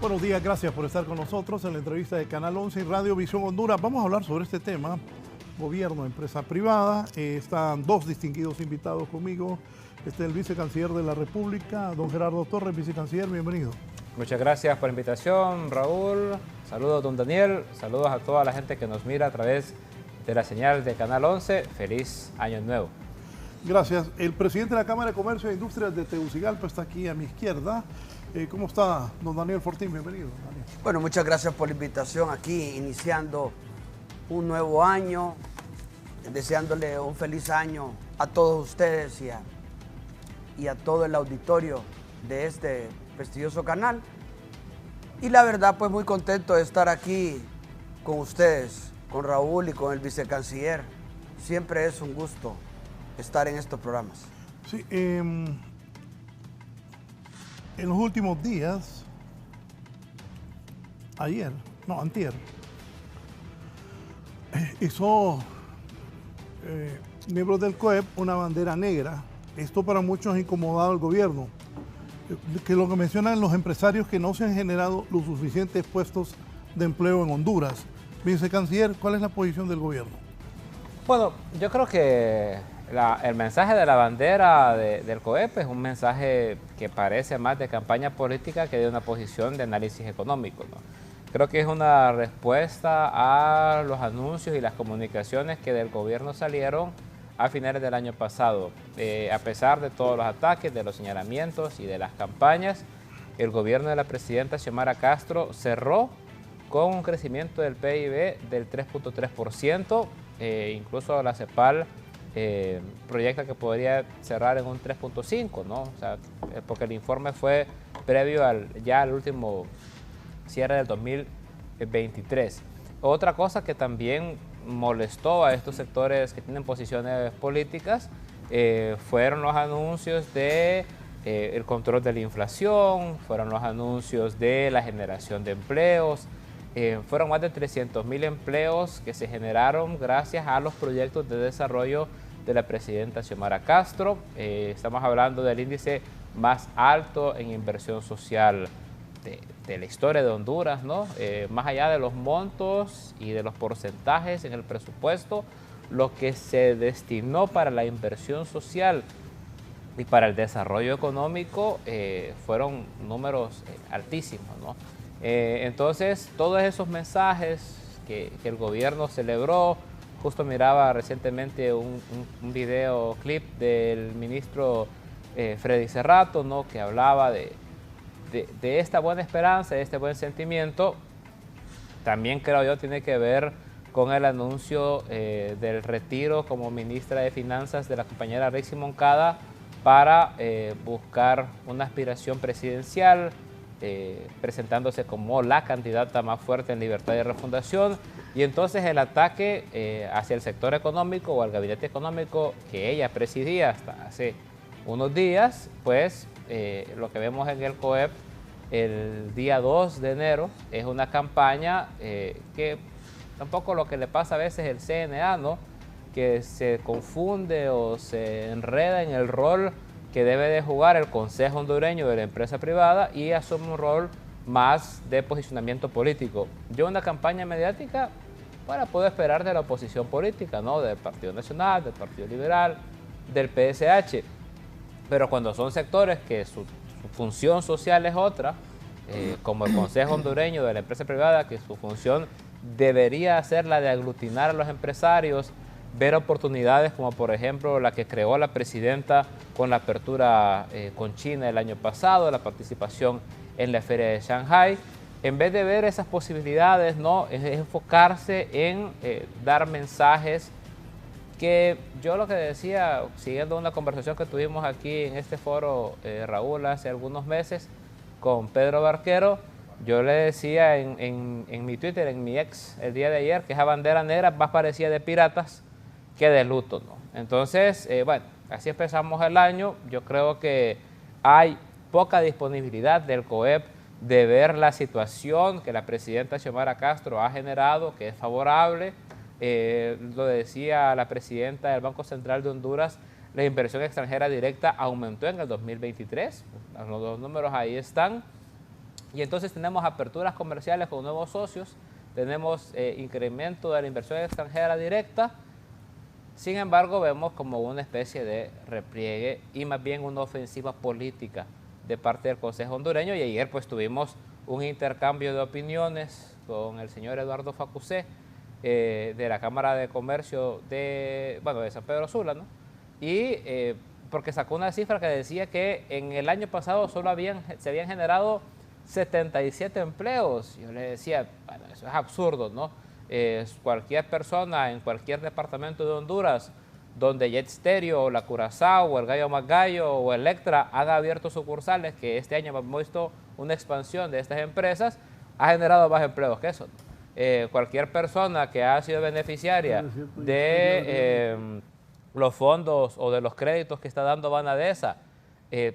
Buenos días, gracias por estar con nosotros en la entrevista de Canal 11 y Radio Visión Honduras. Vamos a hablar sobre este tema, gobierno, empresa privada. Están dos distinguidos invitados conmigo. El vicecanciller de la República, don Gerardo Torres. Vicecanciller, bienvenido. Muchas gracias por la invitación, Raúl. Saludos, don Daniel. Saludos a toda la gente que nos mira a través de la señal de Canal 11. Feliz Año Nuevo. Gracias. El presidente de la Cámara de Comercio e Industrias de Tegucigalpa está aquí a mi izquierda. ¿Cómo está, don Daniel Fortín? Bienvenido, Daniel. Bueno, muchas gracias por la invitación aquí, iniciando un nuevo año, deseándole un feliz año a todos ustedes y a todo el auditorio de este prestigioso canal. Y la verdad, pues muy contento de estar aquí con ustedes, con Raúl y con el vicecanciller. Siempre es un gusto estar en estos programas. Sí, en los últimos días, antier, hizo miembros del COEP una bandera negra. Esto para muchos ha incomodado al gobierno. Que lo que mencionan los empresarios que no se han generado los suficientes puestos de empleo en Honduras. Vicecanciller, ¿cuál es la posición del gobierno? Bueno, yo creo que el mensaje de la bandera del COEP es un mensaje que parece más de campaña política que de una posición de análisis económico, ¿no? Creo que es una respuesta a los anuncios y las comunicaciones que del gobierno salieron a finales del año pasado. A pesar de todos los ataques, de los señalamientos y de las campañas, el gobierno de la presidenta Xiomara Castro cerró con un crecimiento del PIB del 3.3%, incluso la CEPAL proyecta que podría cerrar en un 3.5, ¿no? O sea, porque el informe fue previo al último cierre del 2023. Otra cosa que también molestó a estos sectores que tienen posiciones políticas fueron los anuncios de el control de la inflación, fueron los anuncios de la generación de empleos. Fueron más de 300,000 empleos que se generaron gracias a los proyectos de desarrollo de la presidenta Xiomara Castro. Estamos hablando del índice más alto en inversión social de la historia de Honduras, ¿no? Más allá de los montos y de los porcentajes en el presupuesto, lo que se destinó para la inversión social y para el desarrollo económico fueron números altísimos, ¿no? Entonces, todos esos mensajes que el gobierno celebró, justo miraba recientemente un videoclip del ministro Freddy Cerrato, ¿no? Que hablaba de esta buena esperanza, de este buen sentimiento. También creo yo tiene que ver con el anuncio del retiro como ministra de Finanzas de la compañera Rixi Moncada para buscar una aspiración presidencial, presentándose como la candidata más fuerte en Libertad y Refundación. Y entonces el ataque hacia el sector económico o al gabinete económico que ella presidía hasta hace unos días, pues lo que vemos en el COEP el día 2 de enero es una campaña que tampoco lo que le pasa a veces el CNA, ¿no? Que se confunde o se enreda en el rol que debe de jugar el Consejo Hondureño de la empresa privada y asume un rol más de posicionamiento político. Yo una campaña mediática para poder esperar de la oposición política, ¿no? Del Partido Nacional, del Partido Liberal, del PSH. Pero cuando son sectores que su función social es otra, como el Consejo Hondureño de la empresa privada, que su función debería ser la de aglutinar a los empresarios, ver oportunidades como por ejemplo la que creó la presidenta con la apertura con China el año pasado, la participación en la Feria de Shanghai. En vez de ver esas posibilidades, ¿no? Es enfocarse en dar mensajes que yo lo que decía, siguiendo una conversación que tuvimos aquí en este foro, Raúl, hace algunos meses con Pedro Barquero, yo le decía en mi Twitter, en mi ex, el día de ayer, que esa bandera negra más parecía de piratas que de luto, ¿no? Entonces, bueno, así empezamos el año. Yo creo que hay poca disponibilidad del COEP de ver la situación que la presidenta Xiomara Castro ha generado, que es favorable. Lo decía la presidenta del Banco Central de Honduras, la inversión extranjera directa aumentó en el 2023, los dos números ahí están, Y entonces tenemos aperturas comerciales con nuevos socios, tenemos incremento de la inversión extranjera directa. Sin embargo, vemos como una especie de repliegue y más bien una ofensiva política de parte del Consejo hondureño. Y ayer pues tuvimos un intercambio de opiniones con el señor Eduardo Facusé, de la Cámara de Comercio de San Pedro Sula, ¿no? Y porque sacó una cifra que decía que en el año pasado solo se habían generado 77 empleos. Yo le decía, bueno, eso es absurdo, ¿no? Cualquier persona en cualquier departamento de Honduras donde Jet Stereo, o la Curazao, o el Gallo Más Gallo, o Electra han abierto sucursales, que este año hemos visto una expansión de estas empresas, ha generado más empleos que eso. Cualquier persona que ha sido beneficiaria de los fondos o de los créditos que está dando Banadesa,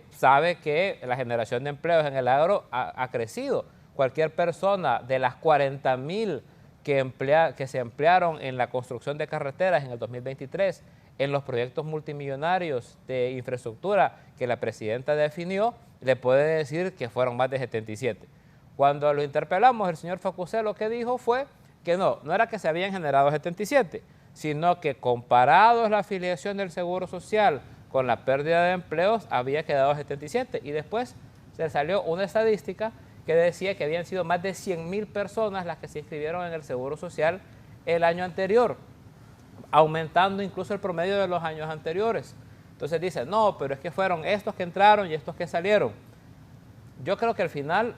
sabe que la generación de empleos en el agro ha crecido. Cualquier persona de las 40,000 que se emplearon en la construcción de carreteras en el 2023, en los proyectos multimillonarios de infraestructura que la presidenta definió, le puede decir que fueron más de 77. Cuando lo interpelamos, el señor Facusé lo que dijo fue que no era que se habían generado 77, sino que comparados la afiliación del Seguro Social con la pérdida de empleos, había quedado 77. Y después se salió una estadística que decía que habían sido más de 100,000 personas las que se inscribieron en el Seguro Social el año anterior, aumentando incluso el promedio de los años anteriores. Entonces dice, no, pero es que fueron estos que entraron y estos que salieron. Yo creo que al final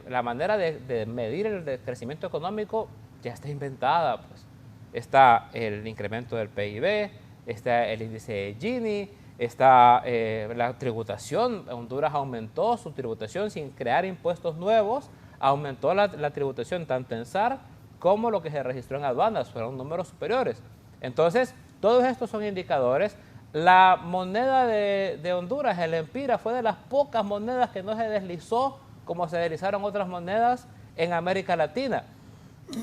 la manera de medir el crecimiento económico ya está inventada, pues. Está el incremento del PIB, está el índice de Gini, está la tributación. Honduras aumentó su tributación sin crear impuestos nuevos, aumentó la tributación tanto en SAR como lo que se registró en aduanas, fueron números superiores. Entonces, todos estos son indicadores. La moneda de Honduras, el Empira, fue de las pocas monedas que no se deslizó como se deslizaron otras monedas en América Latina.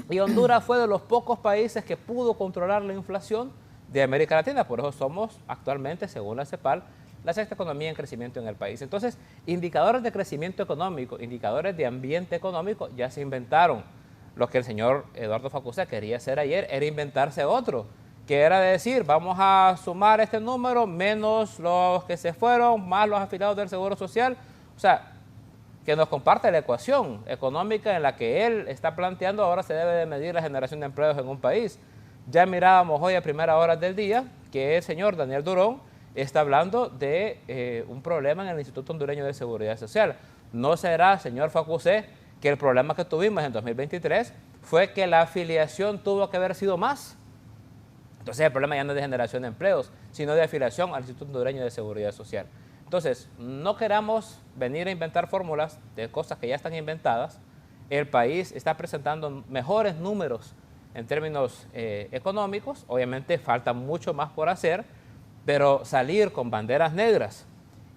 Y Honduras fue de los pocos países que pudo controlar la inflación de América Latina. Por eso somos actualmente, según la CEPAL, la sexta economía en crecimiento en el país. Entonces, indicadores de crecimiento económico, indicadores de ambiente económico ya se inventaron. Lo que el señor Eduardo Facusé quería hacer ayer era inventarse otro, que era decir, vamos a sumar este número menos los que se fueron, más los afiliados del Seguro Social. O sea, que nos comparte la ecuación económica en la que él está planteando. Ahora se debe de medir la generación de empleos en un país. Ya mirábamos hoy a primeras horas del día que el señor Daniel Durón está hablando de un problema en el Instituto Hondureño de Seguridad Social. ¿No será, señor Facusé, que el problema que tuvimos en 2023 fue que la afiliación tuvo que haber sido más? Entonces el problema ya no es de generación de empleos, sino de afiliación al Instituto Hondureño de Seguridad Social. Entonces, no queramos venir a inventar fórmulas de cosas que ya están inventadas. El país está presentando mejores números en términos económicos. Obviamente falta mucho más por hacer, pero salir con banderas negras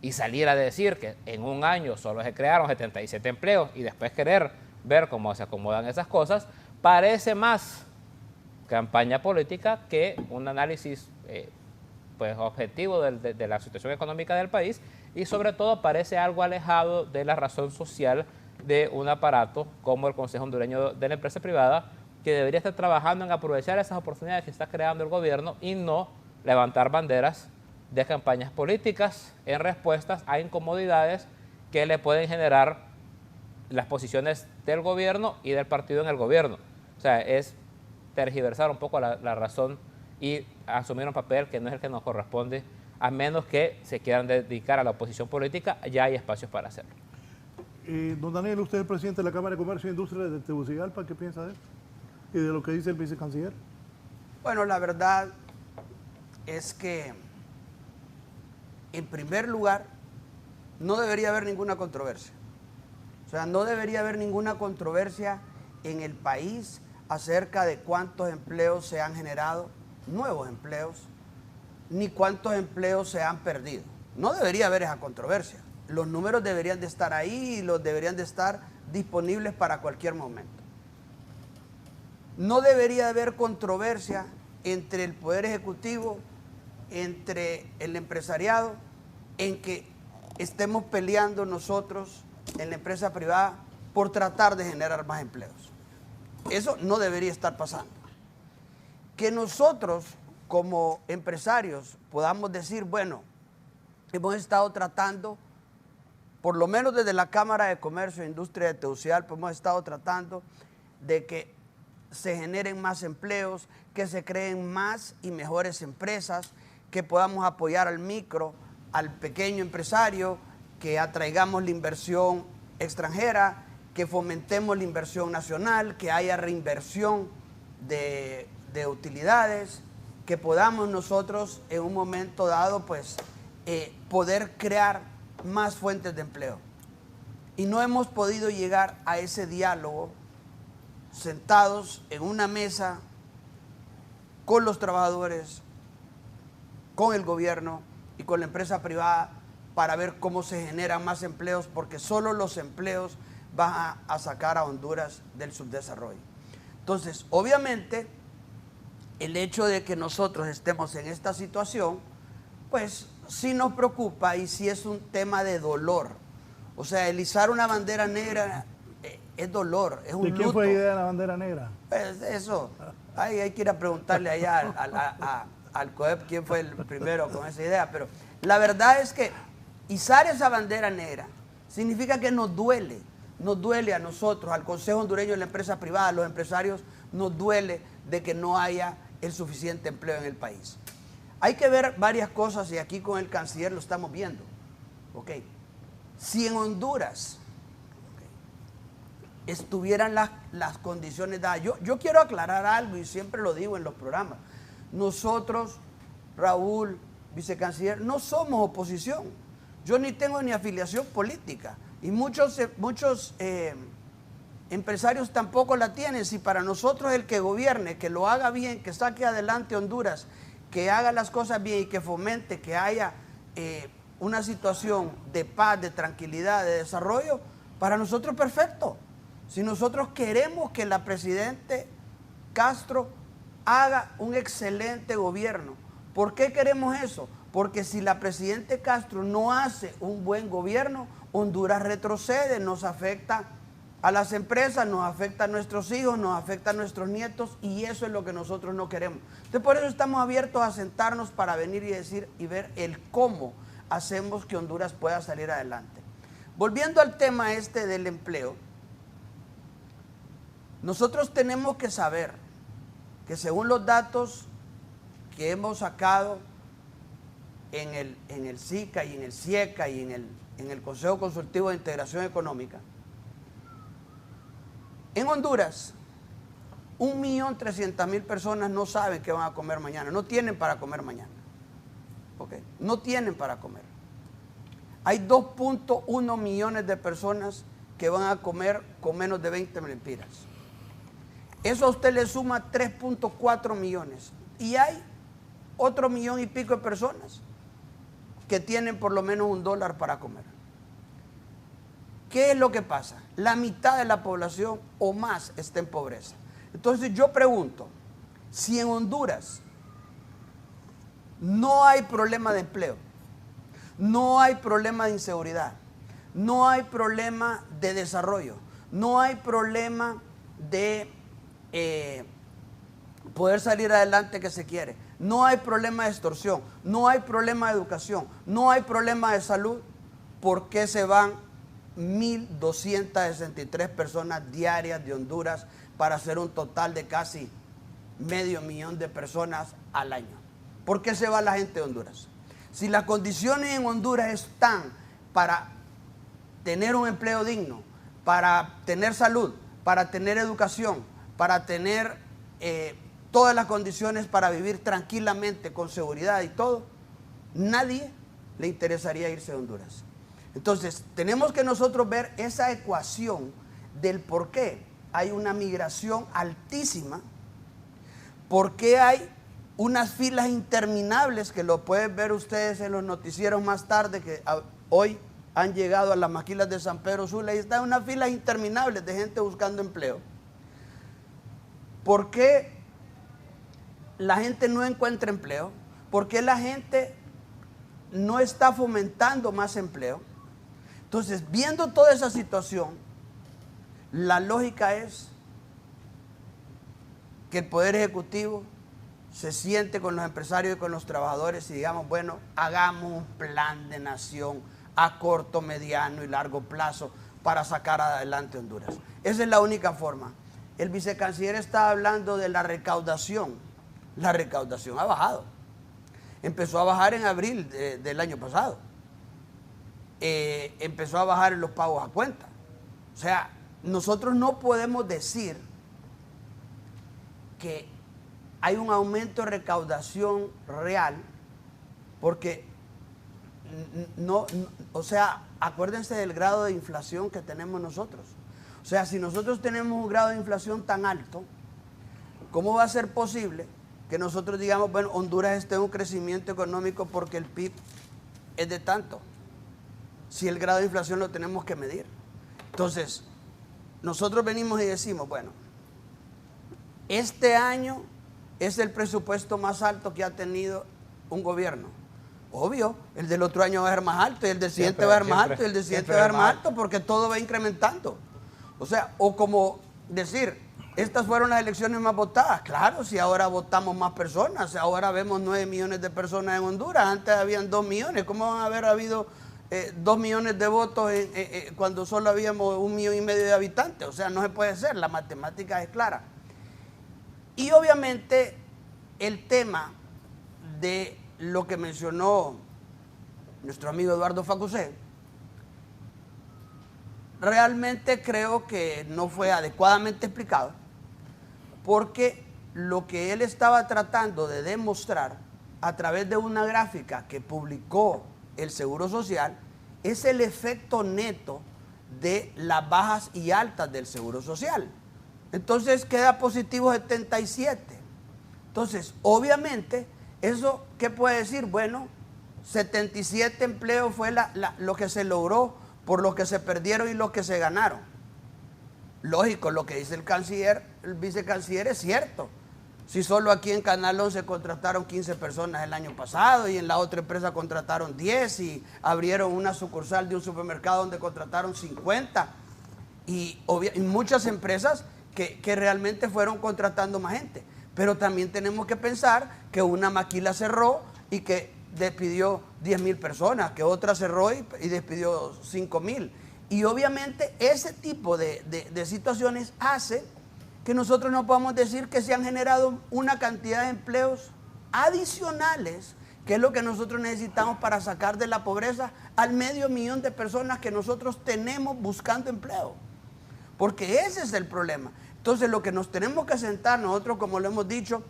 y salir a decir que en un año solo se crearon 77 empleos y después querer ver cómo se acomodan esas cosas, parece más campaña política que un análisis objetivo de la situación económica del país, y sobre todo parece algo alejado de la razón social de un aparato como el Consejo Hondureño de la Empresa Privada, que debería estar trabajando en aprovechar esas oportunidades que está creando el gobierno y no levantar banderas de campañas políticas en respuestas a incomodidades que le pueden generar las posiciones del gobierno y del partido en el gobierno. O sea, es tergiversar un poco la razón y asumir un papel que no es el que nos corresponde, a menos que se quieran dedicar a la oposición política. Ya hay espacios para hacerlo. Don Daniel, usted es el presidente de la Cámara de Comercio e Industria de Tegucigalpa. ¿Qué piensa de esto y de lo que dice el vicecanciller? Bueno, la verdad es que, en primer lugar, no debería haber ninguna controversia. O sea, no debería haber ninguna controversia en el país acerca de cuántos empleos se han generado, nuevos empleos, ni cuántos empleos se han perdido. No debería haber esa controversia. Los números deberían de estar ahí y los deberían de estar disponibles para cualquier momento. No debería haber controversia entre el Poder Ejecutivo, entre el empresariado, en que estemos peleando nosotros en la empresa privada por tratar de generar más empleos. Eso no debería estar pasando. Que nosotros como empresarios podamos decir, bueno, hemos estado tratando, por lo menos desde la Cámara de Comercio e Industria de Tegucigalpa, hemos estado tratando de que se generen más empleos, que se creen más y mejores empresas, que podamos apoyar al micro, al pequeño empresario, que atraigamos la inversión extranjera, que fomentemos la inversión nacional, que haya reinversión de utilidades, que podamos nosotros en un momento dado pues poder crear más fuentes de empleo. Y no hemos podido llegar a ese diálogo sentados en una mesa con los trabajadores, con el gobierno y con la empresa privada para ver cómo se generan más empleos, porque solo los empleos van a sacar a Honduras del subdesarrollo. Entonces, obviamente, el hecho de que nosotros estemos en esta situación, pues sí nos preocupa y sí es un tema de dolor. O sea, el izar una bandera negra es dolor, es un luto. ¿De quién fue la idea de la bandera negra? Pues eso, hay que ir a preguntarle allá al COEP quién fue el primero con esa idea, pero la verdad es que izar esa bandera negra significa que nos duele a nosotros, al Consejo Hondureño de la Empresa Privada, a los empresarios, nos duele de que no haya el suficiente empleo en el país. Hay que ver varias cosas y aquí con el canciller lo estamos viendo. Okay. Si en Honduras estuvieran las condiciones dadas, yo quiero aclarar algo y siempre lo digo en los programas. Nosotros, Raúl, vicecanciller, no somos oposición. Yo ni tengo ni afiliación política y muchos empresarios tampoco la tienen. Si para nosotros el que gobierne, que lo haga bien, que saque adelante Honduras, que haga las cosas bien y que fomente que haya una situación de paz, de tranquilidad, de desarrollo, para nosotros perfecto. Si nosotros queremos que la presidente Castro haga un excelente gobierno, ¿por qué queremos eso? Porque si la presidente Castro no hace un buen gobierno, Honduras retrocede, nos afecta a las empresas, nos afecta a nuestros hijos, nos afecta a nuestros nietos y eso es lo que nosotros no queremos. Entonces por eso estamos abiertos a sentarnos para venir y decir y ver el cómo hacemos que Honduras pueda salir adelante. Volviendo al tema del empleo, nosotros tenemos que saber que según los datos que hemos sacado en el SICA y en el CIECA y en el Consejo Consultivo de Integración Económica, en Honduras, 1.300.000 personas no saben qué van a comer mañana, no tienen para comer mañana. ¿Okay? No tienen para comer. Hay 2.1 millones de personas que van a comer con menos de 20 lempiras. Eso a usted le suma 3.4 millones. Y hay otro millón y pico de personas que tienen por lo menos $1 para comer. ¿Qué es lo que pasa? La mitad de la población o más está en pobreza. Entonces yo pregunto, si en Honduras no hay problema de empleo, no hay problema de inseguridad, no hay problema de desarrollo, no hay problema de poder salir adelante que se quiere, no hay problema de extorsión, no hay problema de educación, no hay problema de salud, ¿por qué se van 1.263 personas diarias de Honduras para hacer un total de casi 500.000 de personas al año? ¿Por qué se va la gente de Honduras? Si las condiciones en Honduras están para tener un empleo digno, para tener salud, para tener educación, para tener todas las condiciones para vivir tranquilamente, con seguridad y todo, nadie le interesaría irse de Honduras. Entonces, tenemos que nosotros ver esa ecuación del por qué hay una migración altísima, por qué hay unas filas interminables, que lo pueden ver ustedes en los noticieros más tarde, que hoy han llegado a las maquilas de San Pedro Sula y están unas filas interminables de gente buscando empleo. ¿Por qué la gente no encuentra empleo? ¿Por qué la gente no está fomentando más empleo? Entonces, viendo toda esa situación, La lógica es que el Poder Ejecutivo se siente con los empresarios y con los trabajadores y digamos, bueno, hagamos un plan de nación a corto, mediano y largo plazo para sacar adelante Honduras. Esa es la única forma. El vicecanciller está hablando de la recaudación. La recaudación ha bajado. Empezó a bajar en abril del año pasado. Empezó a bajar en los pagos a cuenta. O sea, nosotros no podemos decir que hay un aumento de recaudación real porque o sea, acuérdense del grado de inflación que tenemos nosotros. O sea, si nosotros tenemos un grado de inflación tan alto, ¿cómo va a ser posible que nosotros digamos, bueno, Honduras esté en un crecimiento económico porque el PIB es de tanto? Si el grado de inflación lo tenemos que medir. Entonces, nosotros venimos y decimos, bueno, este año es el presupuesto más alto que ha tenido un gobierno. Obvio, el del otro año va a ser más alto, y el del siguiente va a ser más alto, y el del siguiente va a ser más alto, porque todo va incrementando. O sea, o como decir, estas fueron las elecciones más votadas. Claro, si ahora votamos más personas, ahora vemos 9 millones de personas en Honduras, antes habían 2 millones. ¿Cómo van a haber habido 2 millones de votos cuando solo habíamos 1,5 millones de habitantes? O sea, no se puede ser, la matemática es clara. Y obviamente el tema de lo que mencionó nuestro amigo Eduardo Facusé, realmente creo que no fue adecuadamente explicado, porque lo que él estaba tratando de demostrar a través de una gráfica que publicó el Seguro Social es el efecto neto de las bajas y altas del Seguro Social. Entonces queda positivo 77. Entonces, obviamente, ¿eso qué puede decir? Bueno, 77 empleos fue lo que se logró por lo que se perdieron y lo que se ganaron. Lógico, lo que dice el vicecanciller es cierto. Si solo aquí en Canal 11 contrataron 15 personas el año pasado y en la otra empresa contrataron 10 y abrieron una sucursal de un supermercado donde contrataron 50 y muchas empresas que realmente fueron contratando más gente. Pero también tenemos que pensar que una maquila cerró y que despidió 10,000 personas, que otra cerró y despidió 5,000. Y obviamente ese tipo de situaciones hace que nosotros no podamos decir que se han generado una cantidad de empleos adicionales, que es lo que nosotros necesitamos para sacar de la pobreza al 500,000 de personas que nosotros tenemos buscando empleo. Porque ese es el problema. Entonces lo que nos tenemos que sentar, nosotros como lo hemos dicho,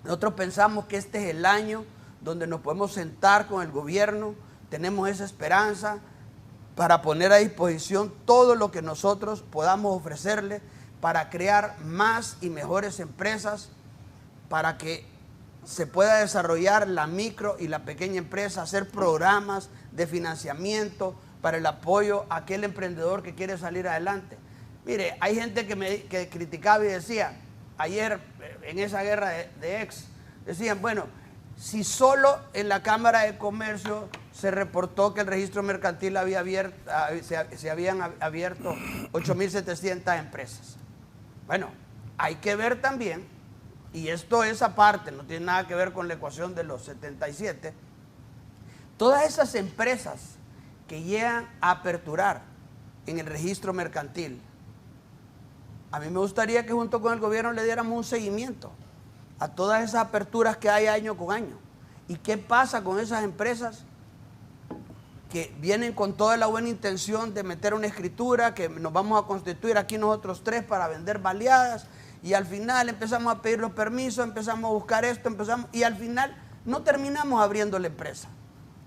nosotros pensamos que este es el año donde nos podemos sentar con el gobierno, tenemos esa esperanza para poner a disposición todo lo que nosotros podamos ofrecerle para crear más y mejores empresas, para que se pueda desarrollar la micro y la pequeña empresa, hacer programas de financiamiento para el apoyo a aquel emprendedor que quiere salir adelante. Mire, hay gente que criticaba y decía, ayer en esa guerra de ex, decían, bueno, si solo en la Cámara de Comercio se reportó que el registro mercantil se habían abierto 8,700 empresas. Bueno, hay que ver también, y esto es aparte, no tiene nada que ver con la ecuación de los 77, todas esas empresas que llegan a aperturar en el registro mercantil, a mí me gustaría que junto con el gobierno le diéramos un seguimiento a todas esas aperturas que hay año con año. ¿Y qué pasa con esas empresas que vienen con toda la buena intención de meter una escritura, que nos vamos a constituir aquí nosotros 3 para vender baleadas, y al final empezamos a pedir los permisos, empezamos a buscar esto, y al final no terminamos abriendo la empresa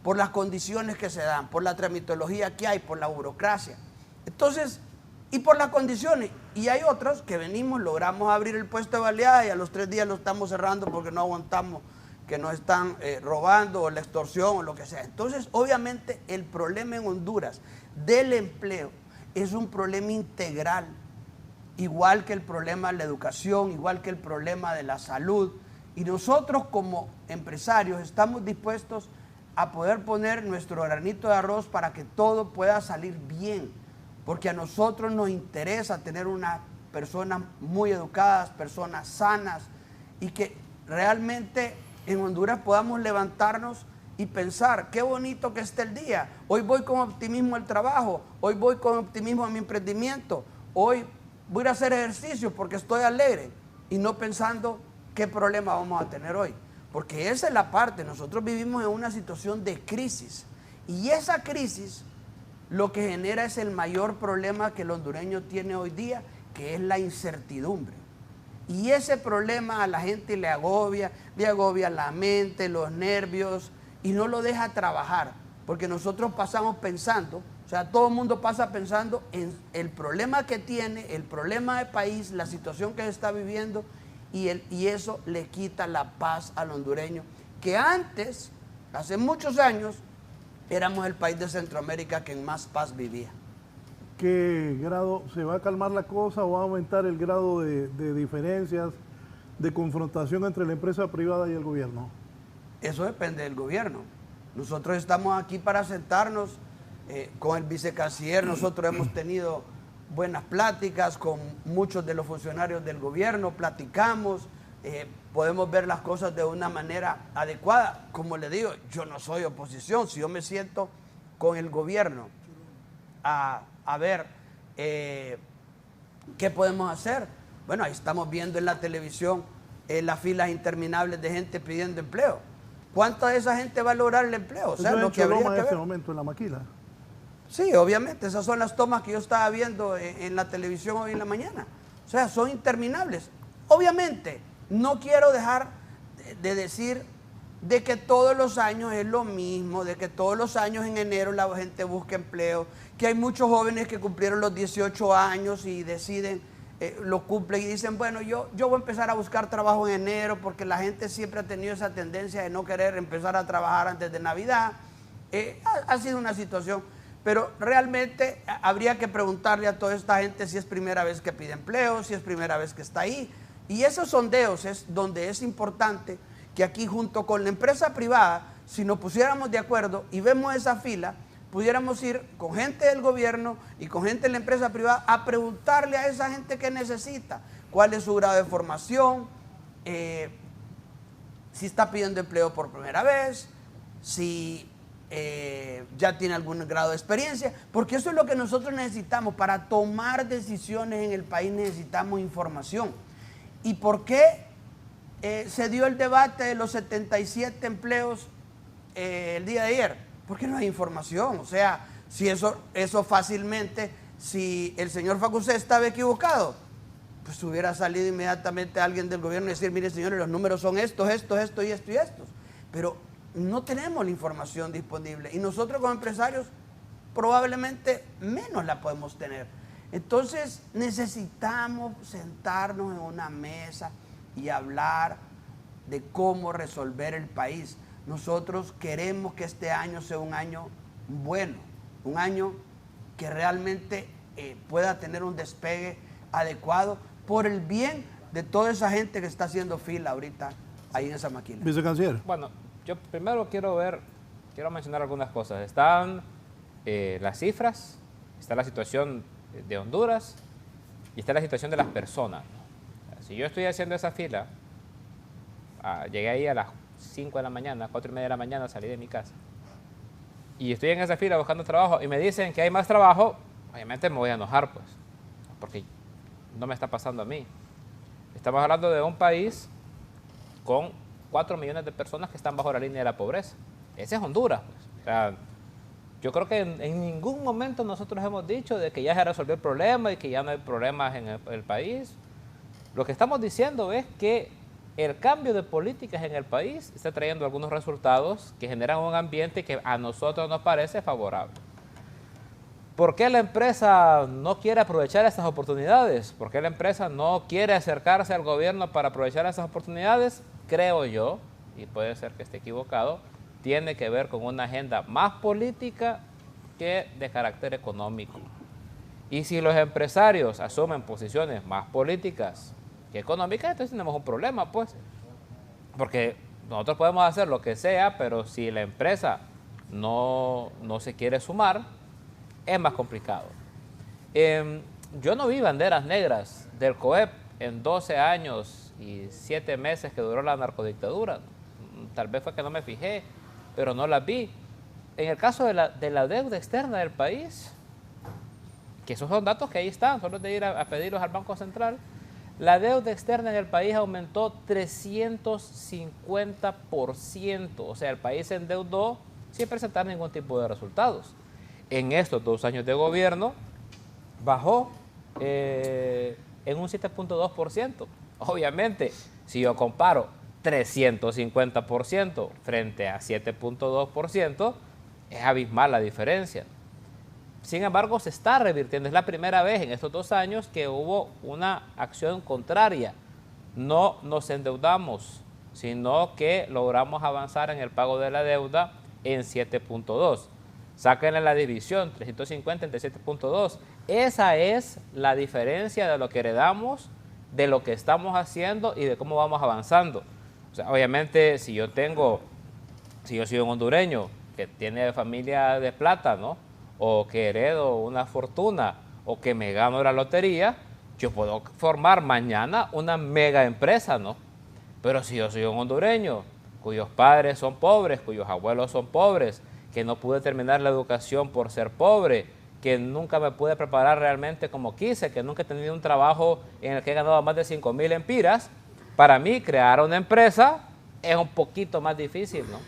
por las condiciones que se dan, por la tramitología que hay, por la burocracia? Entonces, y por las condiciones. Y hay otros que venimos, logramos abrir el puesto de baleada y a los 3 días lo estamos cerrando porque no aguantamos que nos están robando o la extorsión o lo que sea. Entonces, obviamente, el problema en Honduras del empleo es un problema integral, igual que el problema de la educación, igual que el problema de la salud. Y nosotros como empresarios estamos dispuestos a poder poner nuestro granito de arroz para que todo pueda salir bien. porque a nosotros nos interesa tener unas personas muy educadas, personas sanas, y que realmente en Honduras podamos levantarnos y pensar, qué bonito que esté el día. Hoy voy con optimismo al trabajo, hoy voy con optimismo a mi emprendimiento, hoy voy a ir a hacer ejercicio porque estoy alegre y no pensando qué problema vamos a tener hoy. Porque esa es la parte, nosotros vivimos en una situación de crisis y esa crisis lo que genera es el mayor problema que el hondureño tiene hoy día, que es la incertidumbre. Y ese problema a la gente le agobia la mente, los nervios, y no lo deja trabajar, porque nosotros pasamos pensando, o sea, todo el mundo pasa pensando en el problema que tiene, el problema del país, la situación que se está viviendo, y eso le quita la paz al hondureño, que antes, hace muchos años, éramos el país de Centroamérica que en más paz vivía. ¿Qué grado se va a calmar la cosa o va a aumentar el grado de diferencias, de confrontación entre la empresa privada y el gobierno? Eso depende del gobierno. Nosotros estamos aquí para sentarnos con el vicecanciller. Nosotros hemos tenido buenas pláticas con muchos de los funcionarios del gobierno, platicamos, podemos ver las cosas de una manera adecuada. Como le digo, yo no soy oposición. Si yo me siento con el gobierno a ver qué podemos hacer, bueno, ahí estamos viendo en la televisión las filas interminables de gente pidiendo empleo. ¿Cuánta de esa gente va a lograr el empleo? O sea, lo que habría que ver. en este momento en la maquila. Sí, obviamente, esas son las tomas que yo estaba viendo en la televisión hoy en la mañana. O sea, son interminables. Obviamente, no quiero dejar de decir de que todos los años es lo mismo, de que todos los años en enero la gente busca empleo, que hay muchos jóvenes que cumplieron los 18 años y deciden, lo cumplen y dicen, bueno, yo voy a empezar a buscar trabajo en enero, porque la gente siempre ha tenido esa tendencia de no querer empezar a trabajar antes de Navidad. Ha sido una situación, pero realmente habría que preguntarle a toda esta gente si es primera vez que pide empleo, si es primera vez que está ahí. Y esos sondeos es donde es importante que aquí, junto con la empresa privada, si nos pusiéramos de acuerdo y vemos esa fila, pudiéramos ir con gente del gobierno y con gente de la empresa privada a preguntarle a esa gente qué necesita, cuál es su grado de formación, si está pidiendo empleo por primera vez, si ya tiene algún grado de experiencia, porque eso es lo que nosotros necesitamos. Para tomar decisiones en el país necesitamos información. ¿Y por qué se dio el debate de los 77 empleos el día de ayer? Porque no hay información. O sea, si eso fácilmente, si el señor Facusé estaba equivocado, pues hubiera salido inmediatamente alguien del gobierno y decir, mire señores, los números son estos y estos. Pero no tenemos la información disponible y nosotros como empresarios probablemente menos la podemos tener. Entonces necesitamos sentarnos en una mesa y hablar de cómo resolver el país. Nosotros queremos que este año sea un año bueno, un año que realmente pueda tener un despegue adecuado por el bien de toda esa gente que está haciendo fila ahorita ahí en esa maquila. Vicecanciller. Bueno, yo primero quiero mencionar algunas cosas. Están las cifras, está la situación de Honduras y está la situación de las personas. Si yo estoy haciendo esa fila, llegué ahí a las 5 de la mañana, 4:30 de la mañana, salí de mi casa y estoy en esa fila buscando trabajo y me dicen que hay más trabajo, obviamente me voy a enojar, pues, porque no me está pasando a mí. Estamos hablando de un país con 4 millones de personas que están bajo la línea de la pobreza. Ese es Honduras, pues. O sea, yo creo que en ningún momento nosotros hemos dicho de que ya se resolvió el problema y que ya no hay problemas en el país. Lo que estamos diciendo es que el cambio de políticas en el país está trayendo algunos resultados que generan un ambiente que a nosotros nos parece favorable. ¿Por qué la empresa no quiere aprovechar estas oportunidades? ¿Por qué la empresa no quiere acercarse al gobierno para aprovechar esas oportunidades? Creo yo, y puede ser que esté equivocado, tiene que ver con una agenda más política que de carácter económico. Y si los empresarios asumen posiciones más políticas que económicas, entonces tenemos un problema, pues. Porque nosotros podemos hacer lo que sea, pero si la empresa no se quiere sumar, es más complicado. Yo no vi banderas negras del COEP en 12 años y 7 meses que duró la narcodictadura. Tal vez fue que no me fijé, pero no las vi. En el caso de la deuda externa del país, que esos son datos que ahí están, solo es de ir a pedirlos al Banco Central, la deuda externa en el país aumentó 350%, o sea, el país se endeudó sin presentar ningún tipo de resultados. En estos 2 años de gobierno bajó en un 7.2%. Obviamente, si yo comparo 350% frente a 7.2%, es abismal la diferencia. Sin embargo, se está revirtiendo. Es la primera vez en estos 2 años que hubo una acción contraria. No nos endeudamos, sino que logramos avanzar en el pago de la deuda en 7.2. Sáquenle la división, 350 entre 7.2. Esa es la diferencia de lo que heredamos, de lo que estamos haciendo y de cómo vamos avanzando. O sea, obviamente, si yo soy un hondureño que tiene familia de plata, ¿no?, o que heredo una fortuna, o que me gano la lotería, yo puedo formar mañana una mega empresa, ¿no? Pero si yo soy un hondureño cuyos padres son pobres, cuyos abuelos son pobres, que no pude terminar la educación por ser pobre, que nunca me pude preparar realmente como quise, que nunca he tenido un trabajo en el que he ganado más de 5,000 empiras, para mí crear una empresa es un poquito más difícil, ¿no?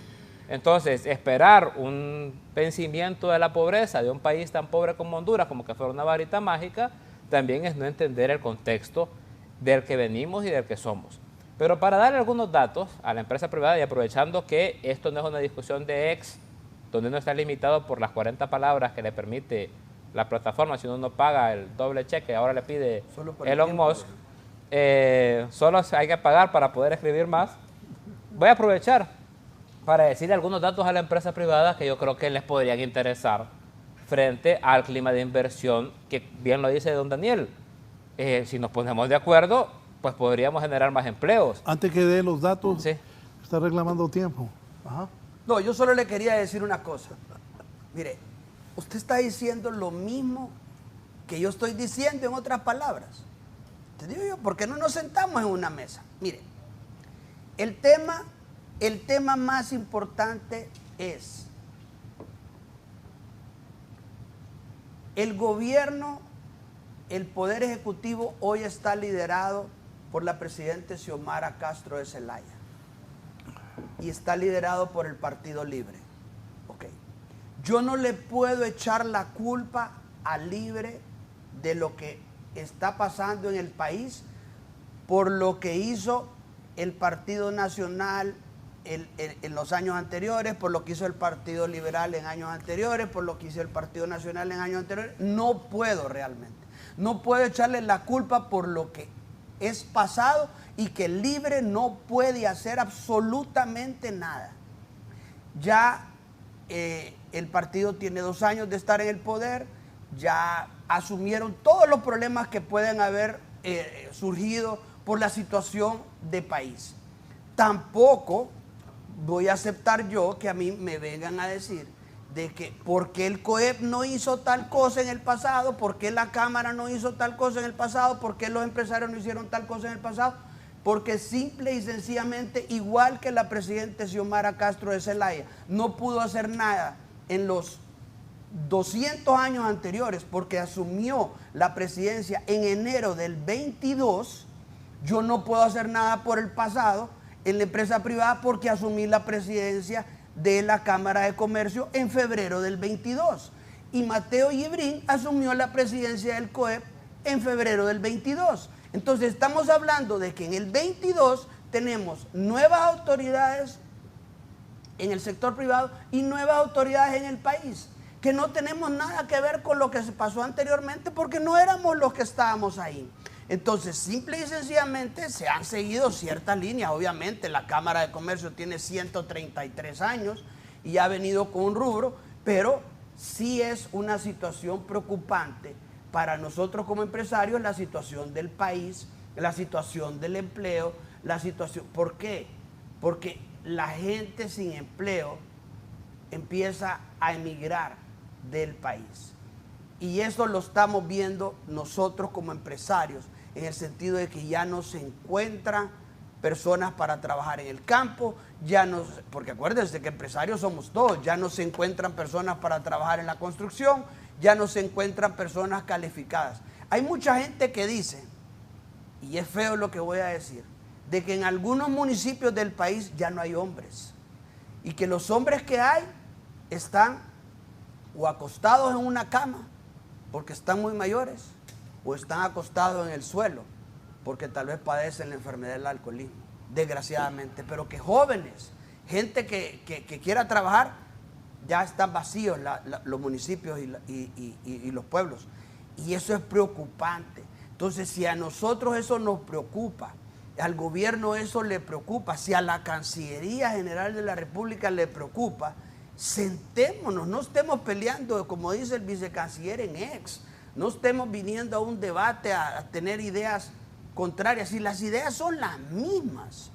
Entonces, esperar un vencimiento de la pobreza de un país tan pobre como Honduras, como que fuera una varita mágica, también es no entender el contexto del que venimos y del que somos. Pero para darle algunos datos a la empresa privada, y aprovechando que esto no es una discusión de ex, donde uno está limitado por las 40 palabras que le permite la plataforma, si uno no paga el doble cheque, ahora le pide Elon Musk, solo hay que pagar para poder escribir más. Voy a aprovechar para decirle algunos datos a la empresa privada que yo creo que les podrían interesar frente al clima de inversión, que bien lo dice don Daniel. Si nos ponemos de acuerdo, pues podríamos generar más empleos. Antes que dé los datos, sí, está reclamando tiempo. Ajá. No, yo solo le quería decir una cosa. Mire, usted está diciendo lo mismo que yo estoy diciendo en otras palabras. Te digo yo, ¿por qué no nos sentamos en una mesa? Mire, el tema más importante es el gobierno, el poder ejecutivo hoy está liderado por la presidenta Xiomara Castro de Zelaya y está liderado por el Partido Libre. Okay. Yo no le puedo echar la culpa a Libre de lo que está pasando en el país por lo que hizo el Partido Nacional en los años anteriores, por lo que hizo el Partido Liberal en años anteriores, por lo que hizo el Partido Nacional en años anteriores. No puedo realmente. No puedo echarle la culpa por lo que es pasado y que el Libre no puede hacer absolutamente nada. Ya el partido tiene 2 años de estar en el poder, ya asumieron todos los problemas que pueden haber surgido por la situación de país. Tampoco voy a aceptar yo que a mí me vengan a decir de que por qué el COEP no hizo tal cosa en el pasado, por qué la Cámara no hizo tal cosa en el pasado, por qué los empresarios no hicieron tal cosa en el pasado, porque simple y sencillamente, igual que la presidenta Xiomara Castro de Zelaya, no pudo hacer nada en los 200 años anteriores porque asumió la presidencia en enero del 22, yo no puedo hacer nada por el pasado en la empresa privada porque asumí la presidencia de la Cámara de Comercio en febrero del 22. Y Mateo Yebrín asumió la presidencia del COEP en febrero del 22. Entonces estamos hablando de que en el 22 tenemos nuevas autoridades en el sector privado y nuevas autoridades en el país, que no tenemos nada que ver con lo que se pasó anteriormente porque no éramos los que estábamos ahí. Entonces, simple y sencillamente se han seguido ciertas líneas. Obviamente, la Cámara de Comercio tiene 133 años y ha venido con un rubro, pero sí es una situación preocupante para nosotros como empresarios, la situación del país, la situación del empleo, la situación... ¿Por qué? Porque la gente sin empleo empieza a emigrar del país. Y eso lo estamos viendo nosotros como empresarios, en el sentido de que ya no se encuentran personas para trabajar en el campo, porque acuérdense que empresarios somos todos, ya no se encuentran personas para trabajar en la construcción, ya no se encuentran personas calificadas. Hay mucha gente que dice, y es feo lo que voy a decir, de que en algunos municipios del país ya no hay hombres, y que los hombres que hay están o acostados en una cama, porque están muy mayores, o están acostados en el suelo, porque tal vez padecen la enfermedad del alcoholismo, desgraciadamente. Pero que jóvenes, gente que quiera trabajar, ya están vacíos los municipios y los pueblos. Y eso es preocupante. Entonces, si a nosotros eso nos preocupa, al gobierno eso le preocupa, si a la Cancillería General de la República le preocupa, sentémonos, no estemos peleando, como dice el vicecanciller en ex, no estemos viniendo a un debate a tener ideas contrarias, si las ideas son las mismas,